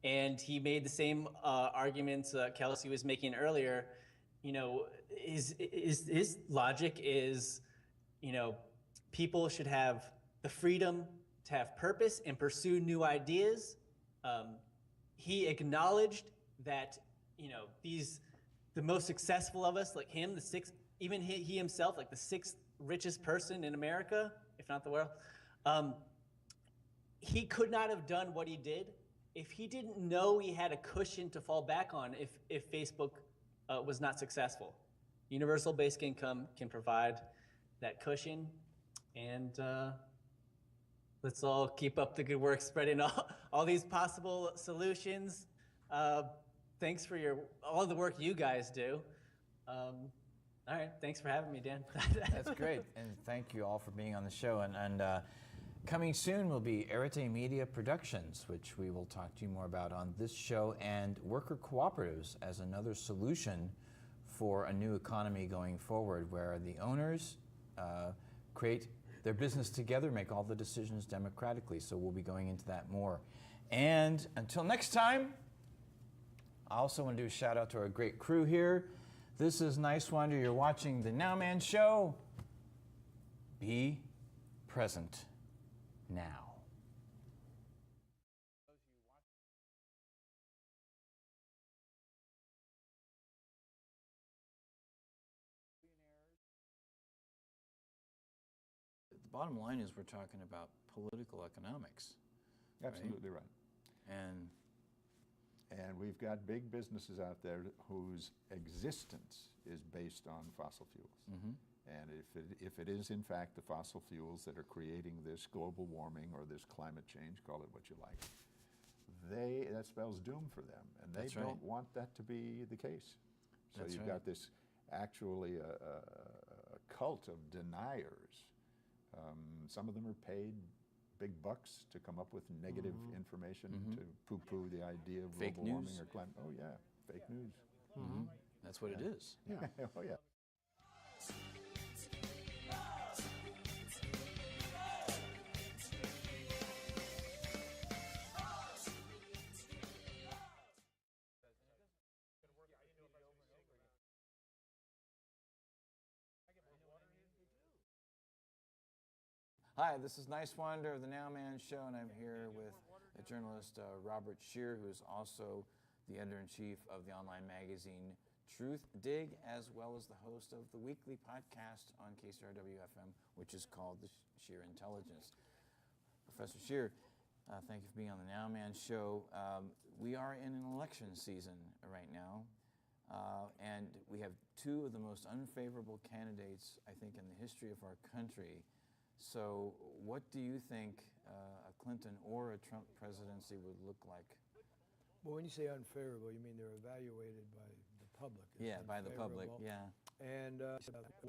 And he made the same arguments Kelsey was making earlier. You know, his logic is, you know, people should have the freedom to have purpose and pursue new ideas. He acknowledged that, you know, the most successful of us, like him, even he himself, like the 6th richest person in America, if not the world, he could not have done what he did if he didn't know he had a cushion to fall back on if Facebook was not successful. Universal basic income can provide that cushion, and let's all keep up the good work spreading all these possible solutions. Thanks for all the work you guys do. All right, thanks for having me, Dan. That's great, and thank you all for being on the show. And coming soon will be Arete Media Productions, which we will talk to you more about on this show, and worker cooperatives as another solution for a new economy going forward, where the owners create their business together, make all the decisions democratically. So we'll be going into that more. And until next time, I also want to do a shout out to our great crew here. This is Nice Wonder. You're watching the NOWMAN Show. Be present now. The bottom line is we're talking about political economics. Absolutely right. And we've got big businesses out there whose existence is based on fossil fuels. Mm-hmm. And if it is in fact the fossil fuels that are creating this global warming or this climate change, call it what you like, that spells doom for them, and they don't want that to be the case. So you've got this actually a cult of deniers. Some of them are paid big bucks to come up with negative information to poo-poo the idea of global warming or climate. Oh yeah, fake news. Mm-hmm. That's what it is. Yeah. Oh yeah. Hi, this is Nice Wonder of the NOWMAN Show, and I'm here with a journalist, Robert Scheer, who is also the editor-in-chief of the online magazine Truth Dig, as well as the host of the weekly podcast on KCRW-FM, which is called the Scheer Intelligence. Professor Scheer, thank you for being on the NOWMAN Show. We are in an election season right now, and we have two of the most unfavorable candidates, I think, in the history of our country. So what do you think a Clinton or a Trump presidency would look like? Well, when you say unfavorable, you mean they're evaluated by the public. Yeah, by the public, yeah. And a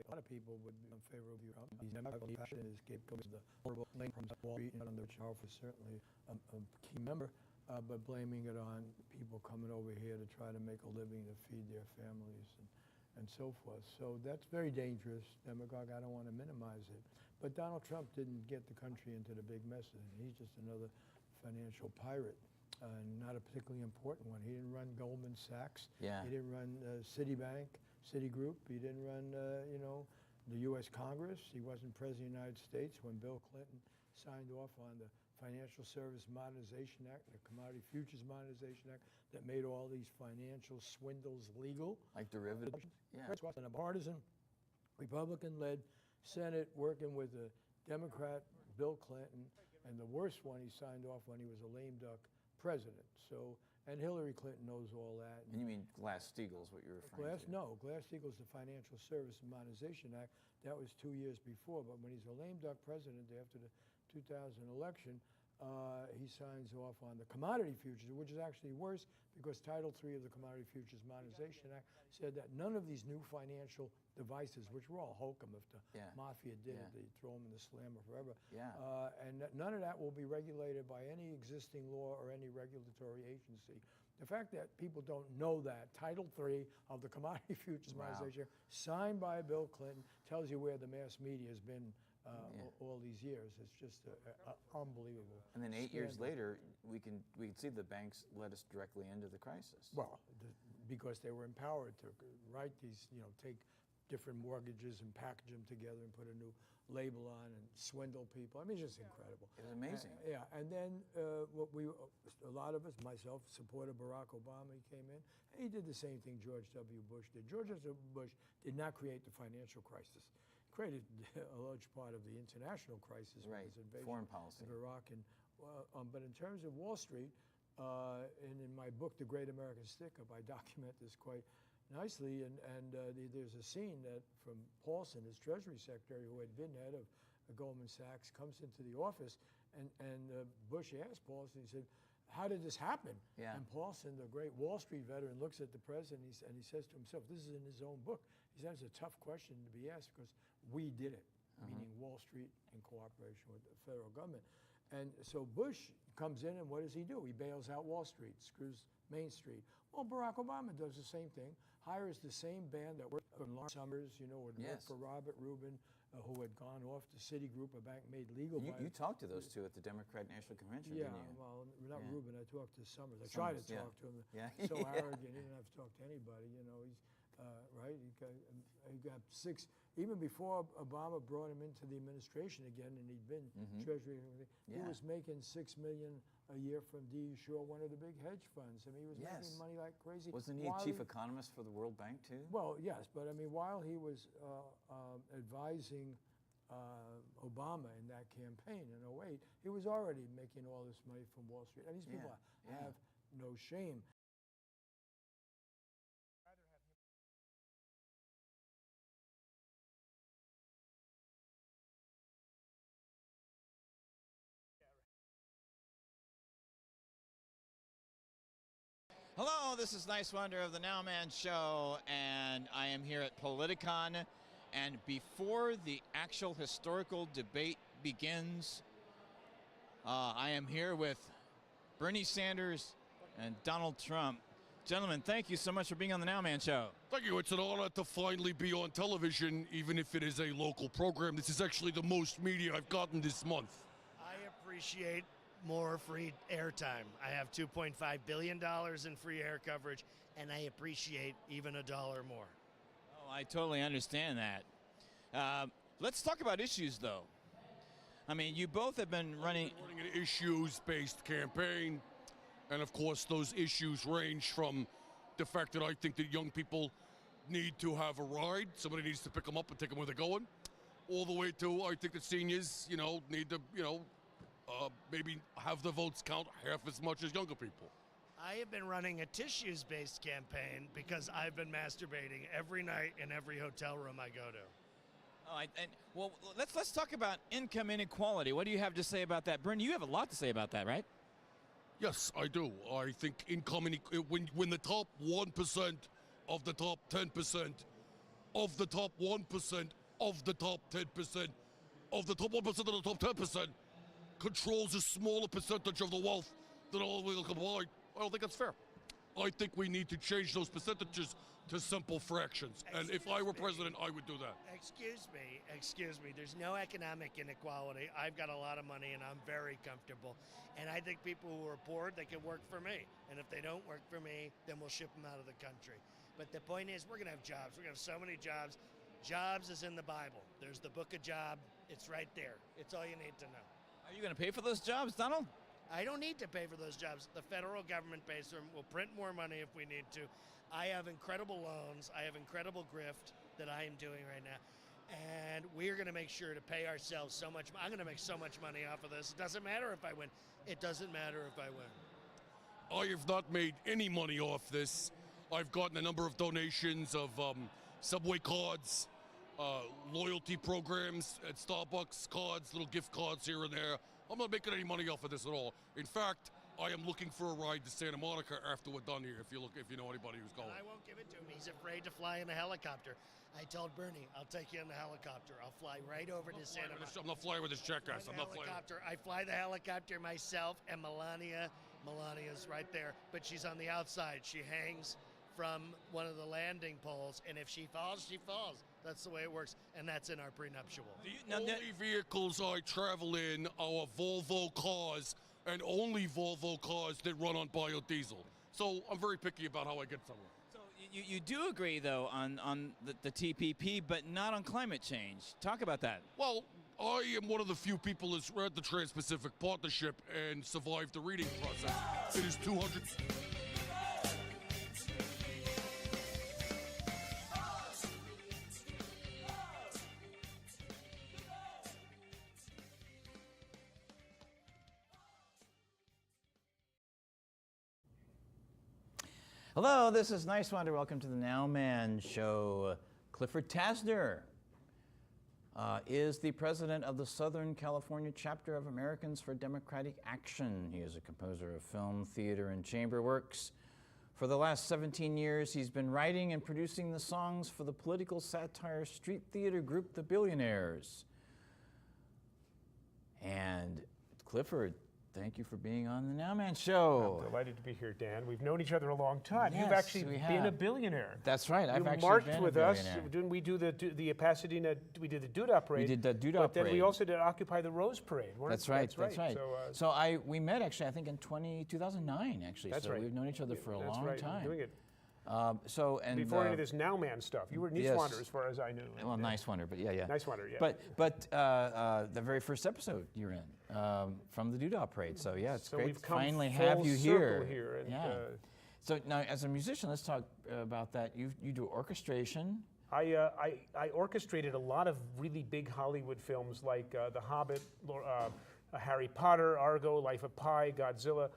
lot of people would be unfavorable to Trump. He's never passionate, his scapegoat is the horrible lane from Wall Street and under Charles was certainly a key member, but blaming it on people coming over here to try to make a living to feed their families and so forth. So that's very dangerous, demagogue. I don't want to minimize it. But Donald Trump didn't get the country into the big mess. He's just another financial pirate, not a particularly important one. He didn't run Goldman Sachs. Yeah. He didn't run Citigroup. He didn't run, the U.S. Congress. He wasn't president of the United States when Bill Clinton signed off on the Financial Service Modernization Act, the Commodity Futures Modernization Act, that made all these financial swindles legal. Like derivatives? Yeah. And a partisan, Republican-led Senate working with a Democrat, Bill Clinton, and the worst one he signed off when he was a lame duck president. So, and Hillary Clinton knows all that. And you mean Glass-Steagall is what you're referring to? No, Glass-Steagall's the Financial Service Modernization Act. That was 2 years before, but when he's a lame duck president after the 2000 election, he signs off on the commodity futures, which is actually worse because Title III of the Commodity Futures Modernization Act said that none of these new financial devices, which were all hokum if the mafia did it, they throw them in the slammer forever, and none of that will be regulated by any existing law or any regulatory agency. The fact that people don't know that, Title III of the Commodity Futures Modernization Act, signed by Bill Clinton, tells you where the mass media has been all these years. It's just unbelievable. And then 8 years later, we can see the banks led us directly into the crisis. Well, because they were empowered to write these, take different mortgages and package them together and put a new label on and swindle people. I mean, it's just incredible. It was amazing. And then a lot of us, myself, supported Barack Obama. He came in. And he did the same thing George W. Bush did. George W. Bush did not create the financial crisis. He created a large part of the international crisis. Right, with his invasion foreign policy. of Iraq. But in terms of Wall Street, and in my book, The Great American Stick-Up, I document this quite nicely, and there's a scene that from Paulson, his Treasury Secretary, who had been head of Goldman Sachs, comes into the office, and Bush asked Paulson, he said, how did this happen? Yeah. And Paulson, the great Wall Street veteran, looks at the president and he says to himself, this is in his own book, he says it's a tough question to be asked because we did it, meaning Wall Street in cooperation with the federal government. And so Bush comes in, and what does he do? He bails out Wall Street, screws Main Street. Well, Barack Obama does the same thing, hires the same band that worked for Lawrence Summers, had worked for Robert Rubin, who had gone off to Citigroup, a bank made legal by... You talked to those two at the Democratic National Convention, didn't you? Well, not Rubin, I talked to Summers. I tried to talk to him. So arrogant, he didn't have to talk to anybody, he's... right? He got 6, even before Obama brought him into the administration again, and he'd been Treasury and everything, he was making $6 million a year from D. Shore, one of the big hedge funds. I mean, he was making money like crazy. Wasn't he chief economist for the World Bank, too? Well, yes, but I mean, while he was advising Obama in that campaign in 2008, he was already making all this money from Wall Street. And these people have no shame. Hello, this is Nice Wonder of the NOWMAN Show, and I am here at Politicon. And before the actual historical debate begins, I am here with Bernie Sanders and Donald Trump. Gentlemen, thank you so much for being on the NOWMAN Show. Thank you. It's an honor to finally be on television, even if it is a local program. This is actually the most media I've gotten this month. I appreciate more free airtime. I have $2.5 billion in free air coverage, and I appreciate even $1 more. Oh, I totally understand that. Let's talk about issues, though. I mean, you both have been running an issues-based campaign, and of course, those issues range from the fact that I think that young people need to have a ride. Somebody needs to pick them up and take them where they're going, all the way to I think that seniors, need to, maybe have the votes count half as much as younger people. I have been running a tissues-based campaign because I've been masturbating every night in every hotel room I go to. Well, let's talk about income inequality. What do you have to say about that? Bernie, you have a lot to say about that, right? Yes, I do. I think income when the top 1% of the top 10% of the top 1% of the top 10% of the top 1% of the top 10% controls a smaller percentage of the wealth than all will combine, I don't think that's fair. I think we need to change those percentages to simple fractions. And if I were president, I would do that. Excuse me. There's no economic inequality. I've got a lot of money and I'm very comfortable. And I think people who are poor, they can work for me. And if they don't work for me, then we'll ship them out of the country. But the point is, we're going to have jobs. We're going to have so many jobs. Jobs is in the Bible. There's the book of Job. It's right there. It's all you need to know. Are you going to pay for those jobs, Donald? I don't need to pay for those jobs. The federal government pays for them. We'll print more money if we need to. I have incredible loans. I have incredible grift that I am doing right now. And we're going to make sure to pay ourselves so much. I'm going to make so much money off of this. It doesn't matter if I win. It doesn't matter if I win. I have not made any money off this. I've gotten a number of donations of Subway cards, loyalty programs at Starbucks cards, little gift cards here and there. I'm not making any money off of this at all. In fact, I am looking for a ride to Santa Monica after we're done here, if you know anybody who's going. I won't give it to him. He's afraid to fly in a helicopter. I told Bernie, I'll take you in the helicopter. I'll fly right over to Santa Monica. I'm not flying with this jackass. I'm not flying. I fly the helicopter myself, and Melania's right there, but she's on the outside. She hangs from one of the landing poles, and if she falls, she falls. That's the way it works, and that's in our prenuptial. The only vehicles I travel in are Volvo cars, and only Volvo cars that run on biodiesel. So I'm very picky about how I get somewhere. So you do agree, though, on the TPP, but not on climate change. Talk about that. Well, I am one of the few people that's read the Trans-Pacific Partnership and survived the reading process. It is 200... Hello, this is Nice Wonder. Welcome to the NOWMAN Show. Clifford Tasner is the president of the Southern California chapter of Americans for Democratic Action. He is a composer of film, theater, and chamber works. For the last 17 years, he's been writing and producing the songs for the political satire street theater group, the Billionaires. And Clifford, thank you for being on the NOWMAN Show. I'm delighted to be here, Dan. We've known each other a long time. Yes, You've actually we been have. a billionaire. That's right. I've actually marched been with a us. billionaire. Didn't we do the Pasadena? We did the Doodah Parade. We did the Doodah But then we Parade. also did Occupy the Rose Parade. That's right. That's right. So, we met actually, I think in 2009 actually. That's so right. we've known each other for a That's long right. time. Doing it. Before any of this NOWMAN stuff, you were Nice Wonder as far as I knew. Well, Nice Wonder, but yeah. Nice Wonder, yeah. But the very first episode you're in from the Doodah Parade. So yeah, it's great we've to come finally full have you circle here. and, yeah. So now, as a musician, let's talk about that. You do orchestration. I orchestrated a lot of really big Hollywood films like The Hobbit, Harry Potter, Argo, Life of Pi, Godzilla.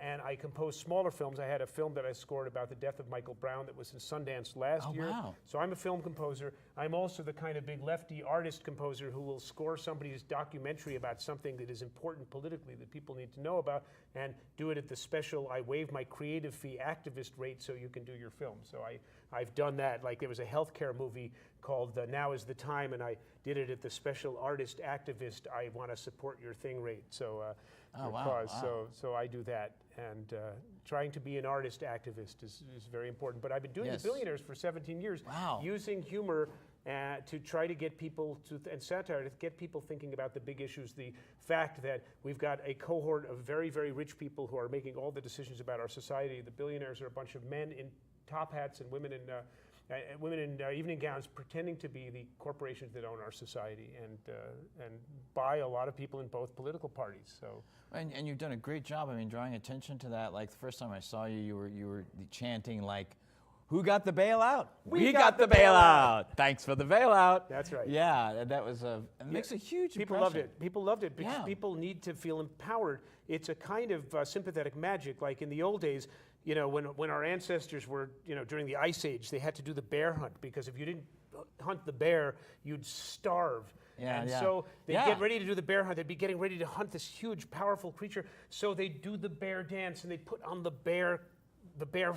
And I composed smaller films. I had a film that I scored about the death of Michael Brown that was in Sundance last year. Wow. So I'm a film composer. I'm also the kind of big lefty artist composer who will score somebody's documentary about something that is important politically that people need to know about and do it at the special, I waive my creative fee activist rate so you can do your film. So I've done that. Like there was a healthcare movie called Now is the Time, and I did it at the special artist activist, I want to support your thing rate. So So I do that, and trying to be an artist activist is very important. But I've been doing the Billionaires for 17 years, using humor to try to get people and satire to get people thinking about the big issues. The fact that we've got a cohort of very, very rich people who are making all the decisions about our society. The billionaires are a bunch of men in top hats and women in evening gowns pretending to be the corporations that own our society and buy a lot of people in both political parties. So. And you've done a great job. I mean, drawing attention to that. Like the first time I saw you, you were chanting like, "Who got the bailout? We got the bailout. Thanks for the bailout." That's right. Yeah, and that was it makes a huge people impression. loved it. People loved it because people need to feel empowered. It's a kind of sympathetic magic. Like in the old days, you know, when our ancestors were, you know, during the Ice Age, they had to do the bear hunt because if you didn't hunt the bear, you'd starve. So they'd get ready to do the bear hunt. They'd be getting ready to hunt this huge, powerful creature. So they'd do the bear dance and they'd put on the bear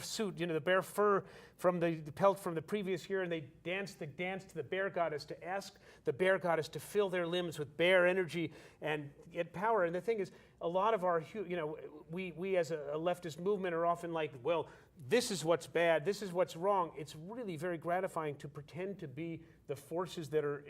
suit, you know, the bear fur from the pelt from the previous year, and they danced the dance to the bear goddess to ask the bear goddess to fill their limbs with bear energy and get power. And the thing is, a lot of our, you know, we as a leftist movement are often like, well, this is what's bad, this is what's wrong. It's really very gratifying to pretend to be the forces that are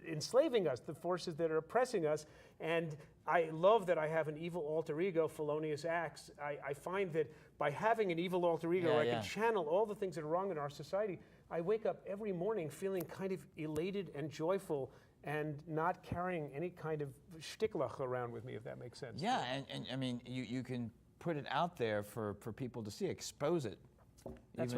enslaving us, the forces that are oppressing us. And I love that I have an evil alter ego, felonious acts. I find that by having an evil alter ego, I can channel all the things that are wrong in our society. I wake up every morning feeling kind of elated and joyful and not carrying any kind of shtickluch around with me, if that makes sense. Yeah, and I mean, you can put it out there for people to see, expose it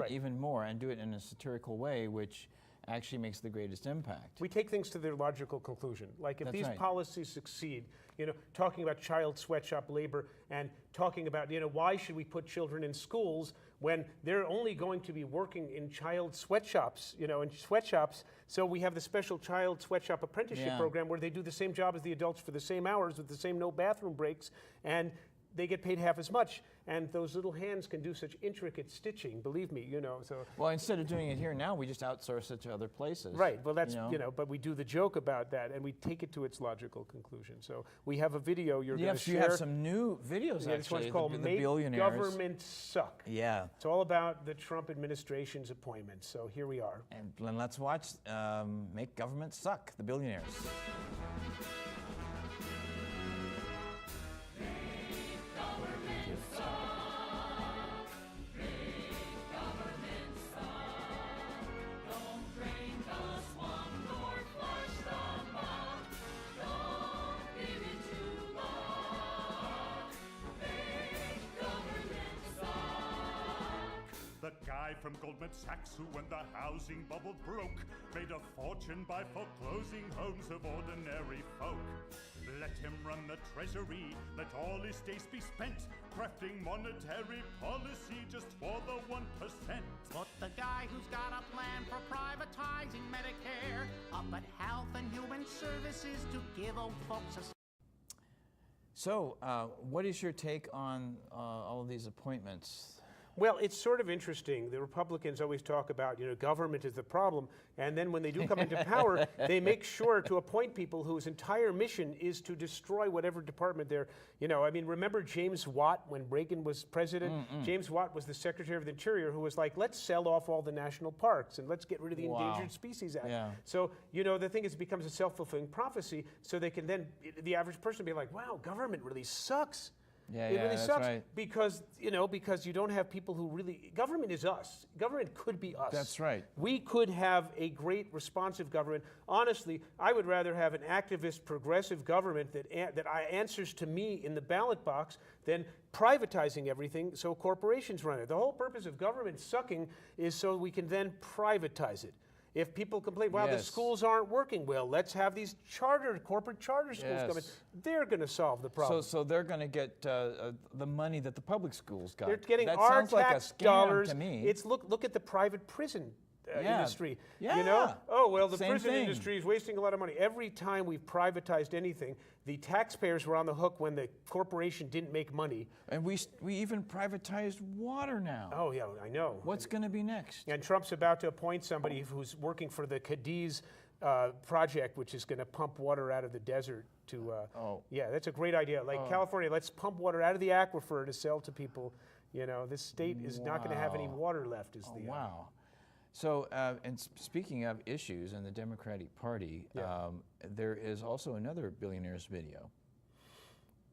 even more, and do it in a satirical way, which actually makes the greatest impact. We take things to their logical conclusion. Like if these policies succeed, you know, talking about child sweatshop labor and talking about, you know, why should we put children in schools when they're only going to be working in child sweatshops, in sweatshops. So we have the special child sweatshop apprenticeship program where they do the same job as the adults for the same hours with the same no bathroom breaks, and they get paid half as much, and those little hands can do such intricate stitching, believe me, so. Well, instead of doing it here now, we just outsource it to other places. Right, well that's, but we do the joke about that, and we take it to its logical conclusion. So we have a video you're going to share. You have some new videos, This one's called the Make Billionaires. Government Suck. Yeah. It's all about the Trump administration's appointments, so here we are. And let's watch Make Government Suck, the Billionaires. The guy from Goldman Sachs who, when the housing bubble broke, made a fortune by foreclosing homes of ordinary folk. Let him run the treasury, let all his days be spent crafting monetary policy just for the 1%. Put the guy who's got a plan for privatizing Medicare up at Health and Human Services to give old folks a... So, what is your take on all of these appointments? Well, it's sort of interesting. The Republicans always talk about, government is the problem, and then when they do come into power, they make sure to appoint people whose entire mission is to destroy whatever department they're, remember James Watt when Reagan was president? James Watt was the Secretary of the Interior who was like, let's sell off all the national parks and let's get rid of the Endangered Species Act. Yeah. So, the thing is, it becomes a self-fulfilling prophecy, so they can then, the average person be like, wow, government really sucks. Yeah, it really that's sucks right. because you don't have people who really. Government is us. Government could be us. That's right. We could have a great responsive government. Honestly, I would rather have an activist, progressive government that answers to me in the ballot box than privatizing everything so corporations run it. The whole purpose of government sucking is so we can then privatize it. If people complain, well, the schools aren't working well, let's have these corporate charter schools come in. They're going to solve the problem. So they're going to get the money that the public schools got. They're getting that our sounds like tax a scam dollars. to me. It's look at the private prison industry. Yeah. Oh, well, the Same prison thing. industry is wasting a lot of money. Every time we've privatized anything, the taxpayers were on the hook when the corporation didn't make money. And we even privatized water now. Oh, yeah, I know. What's going to be next? And Trump's about to appoint somebody who's working for the Cadiz project, which is going to pump water out of the desert to, yeah, that's a great idea. Like California, let's pump water out of the aquifer to sell to people. This state is not going to have any water left. Wow. So, and speaking of issues in the Democratic Party, there is also another Billionaires video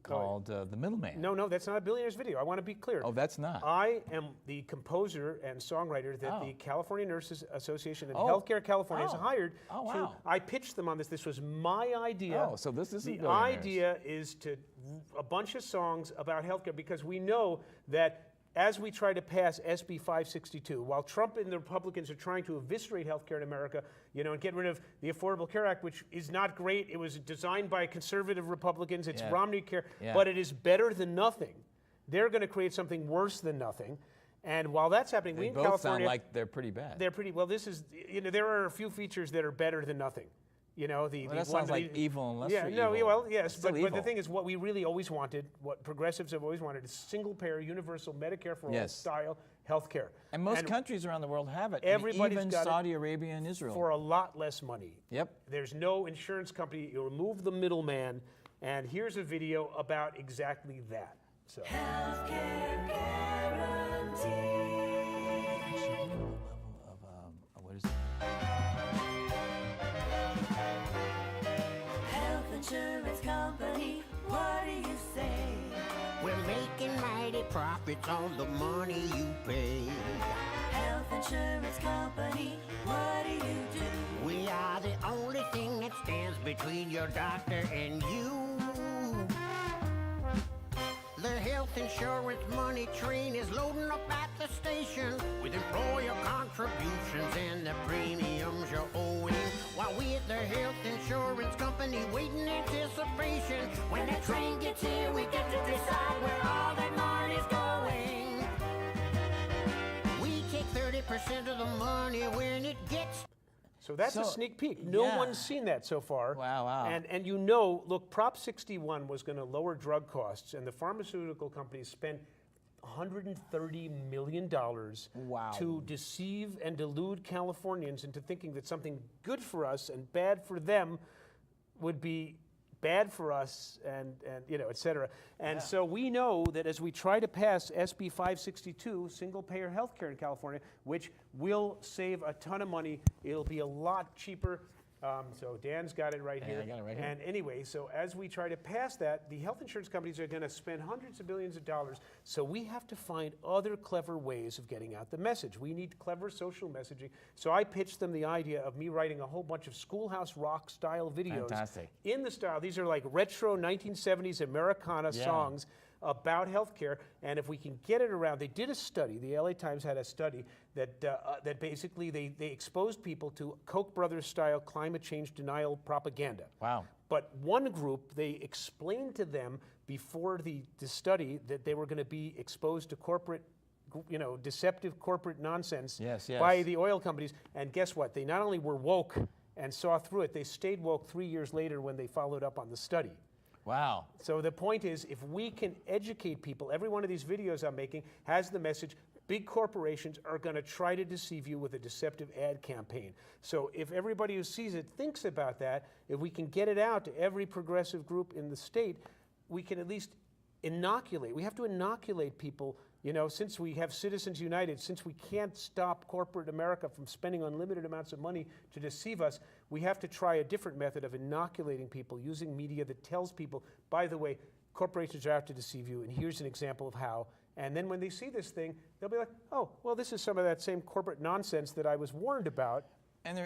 called The Middleman. No, that's not a Billionaires video. I want to be clear. Oh, that's not. I am the composer and songwriter that the California Nurses Association and Healthcare California has hired. I pitched them on this. This was my idea. Oh, so this isn't the idea is to a bunch of songs about healthcare because we know that as we try to pass SB 562, while Trump and the Republicans are trying to eviscerate healthcare in America, and get rid of the Affordable Care Act, which is not great. It was designed by conservative Republicans. It's Romney Care, but it is better than nothing. They're going to create something worse than nothing. And while that's happening, we in both California sound like they're pretty bad. They're pretty well. This is, there are a few features that are better than nothing. That sounds like evil and lesser evil. evil. Well, yes, but evil. the thing is, what we really always wanted, what progressives have always wanted, is single-payer, universal Medicare for all style health care. And most countries around the world have it. Everybody's even got Saudi Arabia and Israel. For a lot less money. Yep. There's no insurance company. You remove the middleman, and here's a video about exactly that. So. Healthcare guarantee. What is it? Insurance company, what do you say? We're making mighty profits on the money you pay. Health insurance company, what do you do? We are the only thing that stands between your doctor and you. The health insurance money train is loading up at the station with employer contributions and the premiums you're owing. While we at the health insurance company wait in anticipation. When the train gets here, we get to decide where all that money's going. that's a sneak peek. No one's seen that so far. Wow, wow. And you know, look, Prop 61 was going to lower drug costs, and the pharmaceutical companies spent $130 million to deceive and delude Californians into thinking that something good for us and bad for them would be bad for us, and you know, et cetera. And so we know that as we try to pass SB 562, single-payer health care in California, which will save a ton of money, it'll be a lot cheaper. So Dan's got it right here. I got it right here. And anyway, so as we try to pass that, the health insurance companies are going to spend hundreds of billions of dollars. So we have to find other clever ways of getting out the message. We need clever social messaging. So I pitched them the idea of me writing a whole bunch of Schoolhouse Rock style videos. Fantastic. In the style, these are like retro 1970s Americana songs about healthcare, and if we can get it around, they did a study. The LA Times had a study that that basically they exposed people to Koch brothers style climate change denial propaganda. Wow. But one group, they explained to them before the study that they were going to be exposed to corporate, you know, deceptive corporate nonsense by the oil companies. And guess what? They not only were woke and saw through it, they stayed woke 3 years later when they followed up on the study. Wow. So the point is, if we can educate people, every one of these videos I'm making has the message, big corporations are going to try to deceive you with a deceptive ad campaign. So if everybody who sees it thinks about that, if we can get it out to every progressive group in the state, we can at least inoculate. We have to inoculate people, you know, since we have Citizens United, since we can't stop corporate America from spending unlimited amounts of money to deceive us, we have to try a different method of inoculating people using media that tells people, by the way, corporations are out to deceive you, and here's an example of how. And then when they see this thing, they'll be like, oh, well, this is some of that same corporate nonsense that I was warned about. And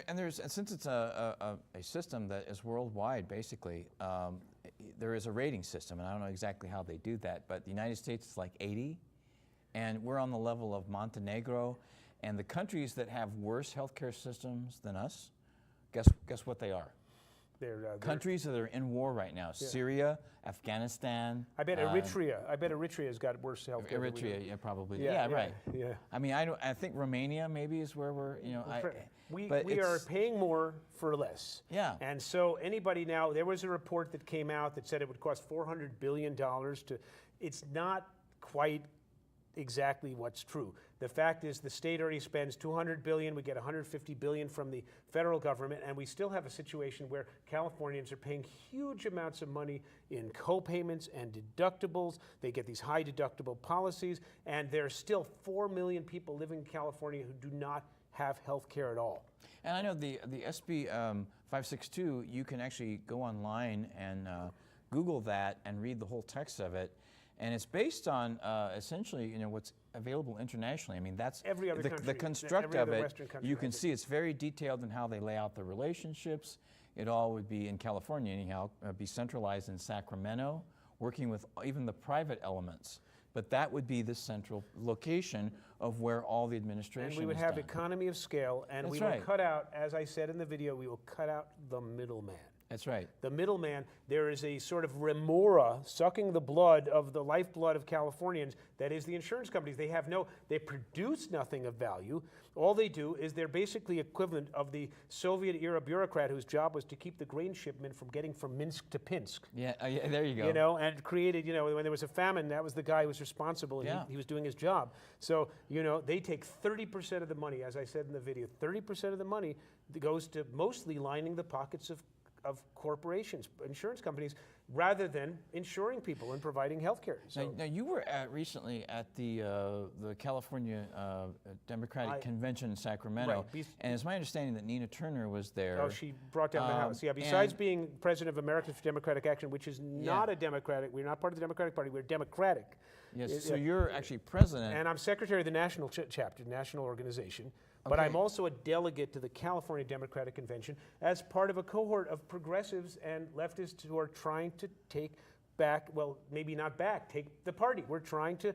since it's a system that is worldwide, basically, there is a rating system, and I don't know exactly how they do that, but the United States is like 80, and we're on the level of Montenegro, and the countries that have worse healthcare systems than us, guess what they are? They're countries that are in war right now: Syria, Afghanistan. I bet Eritrea. I bet Eritrea's got worse health care. Eritrea, yeah, probably. Yeah, right. Yeah. I mean, I think Romania maybe is where we're. You know, we are paying more for less. Yeah. And so anybody now, there was a report that came out that said it would cost $400 billion to. It's not quite exactly what's true. The fact is the state already spends $200 billion, we get $150 billion from the federal government, and we still have a situation where Californians are paying huge amounts of money in co-payments and deductibles. They get these high deductible policies, and there are still 4 million people living in California who do not have health care at all. And I know the SB 562, you can actually go online and Google that and read the whole text of it. And it's based on essentially, you know, what's available internationally. I mean, that's every other country, the construct every of other it. Western country You can see it's very detailed in how they lay out the relationships. It all would be in California anyhow, be centralized in Sacramento, working with even the private elements. But that would be the central location of where all the administration is And we would have done. economy of scale, and we will cut out, as I said in the video, we will cut out the middleman. That's right. The middleman, there is a sort of remora sucking the blood of the lifeblood of Californians. That is the insurance companies. They produce nothing of value. All they do is they're basically equivalent of the Soviet era bureaucrat whose job was to keep the grain shipment from getting from Minsk to Pinsk. Yeah, there you go. You know, and created, you know, when there was a famine, that was the guy who was responsible, and he was doing his job. So, you know, they take 30% of the money, as I said in the video, 30% of the money goes to mostly lining the pockets of corporations, insurance companies, rather than insuring people and providing health care. So now you were recently at the California Democratic Convention in Sacramento, and it's my understanding that Nina Turner was there. Oh, she brought down the House. Yeah, besides being president of Americans for Democratic Action, which is not a Democratic, we're not part of the Democratic Party, we're Democratic. Yes, so you're actually president. And I'm secretary of the national chapter, national organization. But I'm also a delegate to the California Democratic Convention as part of a cohort of progressives and leftists who are trying to take back, well, maybe not back, take the party. We're trying to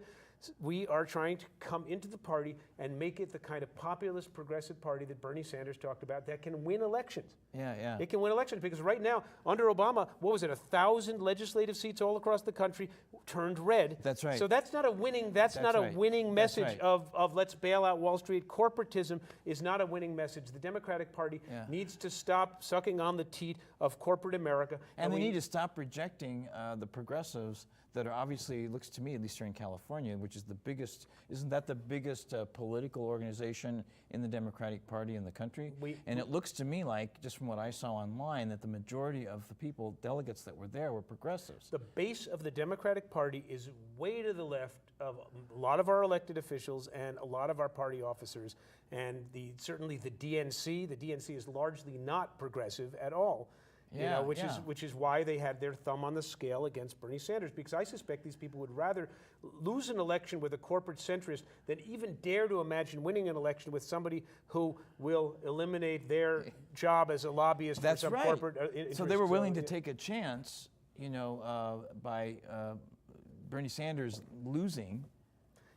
We are trying to come into the party and make it the kind of populist progressive party that Bernie Sanders talked about that can win elections. Yeah, yeah. It can win elections because right now, under Obama, what was it, 1,000 legislative seats all across the country turned red. That's right. So that's not a winning, that's not right. a winning That's message right. of let's bail out Wall Street. Corporatism is not a winning message. The Democratic Party needs to stop sucking on the teat of corporate America. And we need to stop rejecting the progressives that are obviously, looks to me, at least here in California, which is the biggest, isn't that the biggest political organization in the Democratic Party in the country? And it looks to me like, just from what I saw online, that the majority of the people, delegates that were there, were progressives. The base of the Democratic Party is way to the left of a lot of our elected officials and a lot of our party officers. And certainly the DNC. The DNC is largely not progressive at all. Which is why they had their thumb on the scale against Bernie Sanders, because I suspect these people would rather lose an election with a corporate centrist than even dare to imagine winning an election with somebody who will eliminate their job as a lobbyist for some corporate interest. So they were willing to take a chance, by Bernie Sanders losing.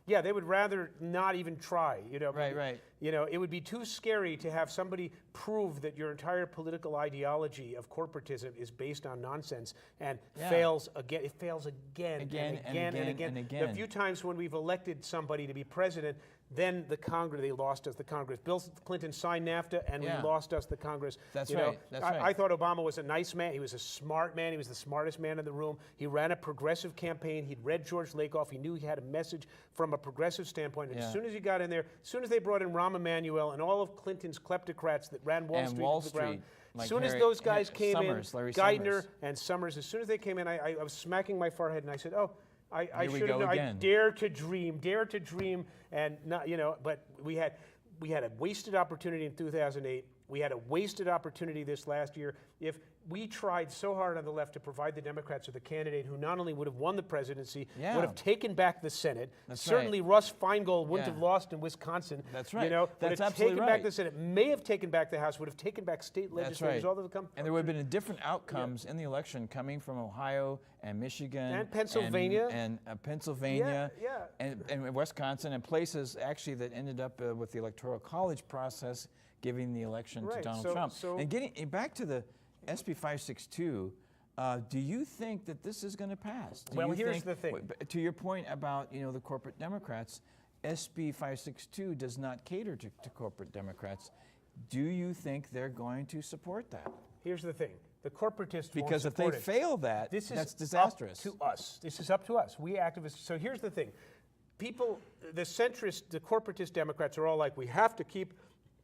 Yeah, they would rather not even try. Right. It would be too scary to have somebody prove that your entire political ideology of corporatism is based on nonsense and fails again. It fails again and again. The few times when we've elected somebody to be president, then the Congress, they lost us the Congress. Bill Clinton signed NAFTA, and we lost us the Congress. That's right. I thought Obama was a nice man. He was a smart man. He was the smartest man in the room. He ran a progressive campaign. He'd read George Lakoff. He knew he had a message from a progressive standpoint. And as soon as he got in there, as soon as they brought in Rahm Emanuel and all of Clinton's kleptocrats that ran Wall Street into the ground, as soon as those guys came in, Geithner and Summers, as soon as they came in, I was smacking my forehead and I said, oh, I should have known. I dare to dream, and not, but we had a wasted opportunity in 2008. We had a wasted opportunity this last year. If we tried so hard on the left to provide the Democrats with a candidate who not only would have won the presidency, would have taken back the Senate. Certainly Russ Feingold wouldn't have lost in Wisconsin. That's right. Would have taken back the Senate, may have taken back the House, would have taken back state legislators. All of them. And there would have been different outcomes in the election coming from Ohio and Michigan and Pennsylvania and Pennsylvania and Wisconsin and places actually that ended up with the Electoral College process giving the election to Donald Trump. And getting back to the SB 562, do you think that this is going to pass? Here's the thing. To your point about the corporate Democrats, SB 562 does not cater to corporate Democrats. Do you think they're going to support that? Here's the thing. The corporatists because won't if they support it. fail that, that's disastrous. Up to us. This is up to us. We activists. So here's the thing. People, the centrist, the corporatist Democrats are all like, we have to keep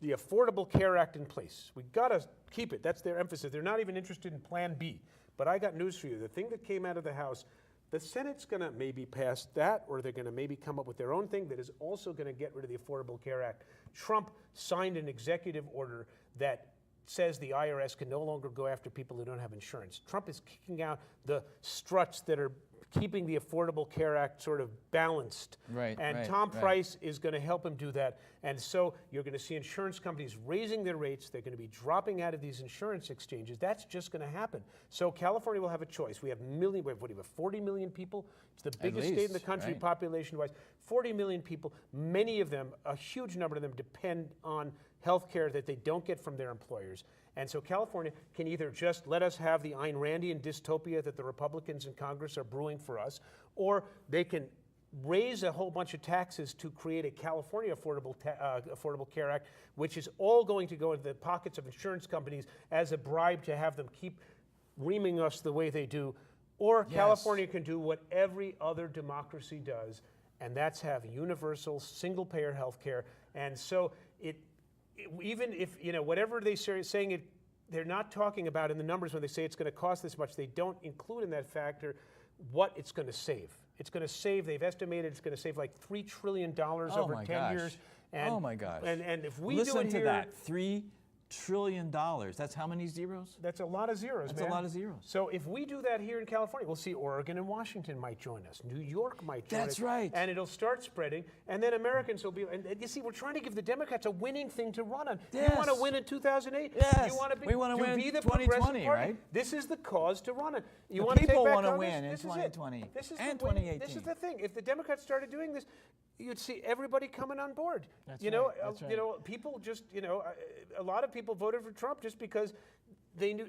the Affordable Care Act in place. We got to keep it. That's their emphasis. They're not even interested in Plan B. But I got news for you. The thing that came out of the House, the Senate's going to maybe pass that, or they're going to maybe come up with their own thing that is also going to get rid of the Affordable Care Act. Trump signed an executive order that says the IRS can no longer go after people who don't have insurance. Trump is kicking out the struts that are keeping the Affordable Care Act sort of balanced. Tom Price is going to help him do that. And so you're going to see insurance companies raising their rates. They're going to be dropping out of these insurance exchanges. That's just going to happen. So California will have a choice. We have 40 million people. It's the biggest state in the country population-wise. 40 million people. Many of them, a huge number of them, depend on health care that they don't get from their employers. And so California can either just let us have the Ayn Randian dystopia that the Republicans in Congress are brewing for us, or they can raise a whole bunch of taxes to create a California Affordable Care Act, which is all going to go into the pockets of insurance companies as a bribe to have them keep reaming us the way they do. Or California can do what every other democracy does, and that's have universal single-payer health care. And so even if, whatever they say, they're not talking about in the numbers when they say it's going to cost this much, they don't include in that factor what it's going to save. It's going to save, they've estimated it's going to save like $3 trillion over 10 years. And, oh my gosh. And if we Listen do it to here, that, $3 trillion. That's how many zeros? That's a lot of zeros, That's man. a lot of zeros. So if we do that here in California, we'll see Oregon and Washington might join us. New York might join us. That's right. And it'll start spreading. And then Americans will be, and you see, we're trying to give the Democrats a winning thing to run on. Yes. You want to win in 2008? Yes. You want to be, We want to win be the 2020, progressive party. right? This is the cause to run it. You The want to take people back want to Congress? win in This is it. 2020 This is and the way- 2018. This is the thing. If the Democrats started doing this, you'd see everybody coming on board. That's you know, right. That's right. you know, people just, you know, a lot of people voted for Trump just because they knew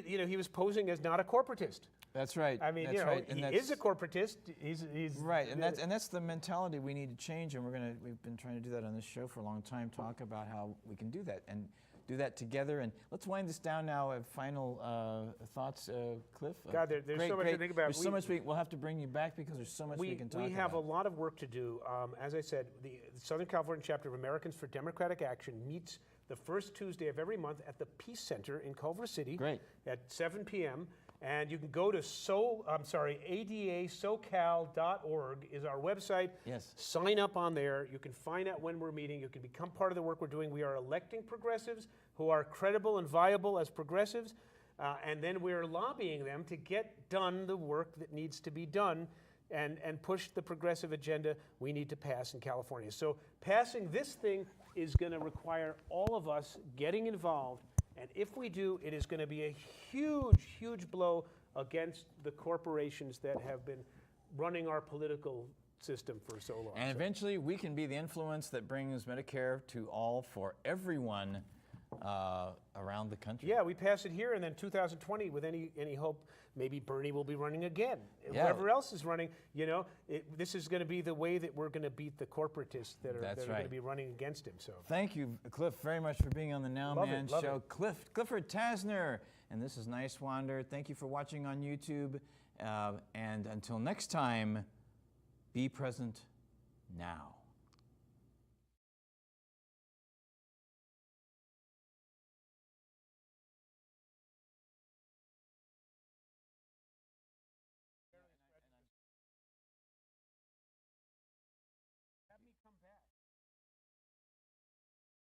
you know, he was posing as not a corporatist. That's right. I mean, that's you know, right. he is a corporatist. He's right, and that's the mentality we need to change, and we've been trying to do that on this show for a long time. Talk about how we can do that and do that together. And let's wind this down now. Final thoughts, Cliff. God, there's so much to think about. There's so much we'll have to bring you back because there's so much we can talk about. We have a lot of work to do. As I said, the Southern California chapter of Americans for Democratic Action meets the first Tuesday of every month at the Peace Center in Culver City. Great. At 7 p.m. And you can go to adasocal.org is our website. Yes. Sign up on there. You can find out when we're meeting. You can become part of the work we're doing. We are electing progressives who are credible and viable as progressives. And then we're lobbying them to get done the work that needs to be done and push the progressive agenda we need to pass in California. So passing this thing is going to require all of us getting involved. And if we do, it is going to be a huge, huge blow against the corporations that have been running our political system for so long. And eventually we can be the influence that brings Medicare to all for everyone around the country. Yeah, we pass it here, and then 2020, with any hope, maybe Bernie will be running again. Yeah. Whoever else is running, you know, this is going to be the way that we're going to beat the corporatists that are going to be running against him. So thank you, Cliff, very much for being on the Now Man love Show. it. Clifford Tasner, and this is Nice Wander. Thank you for watching on YouTube, and until next time, be present now.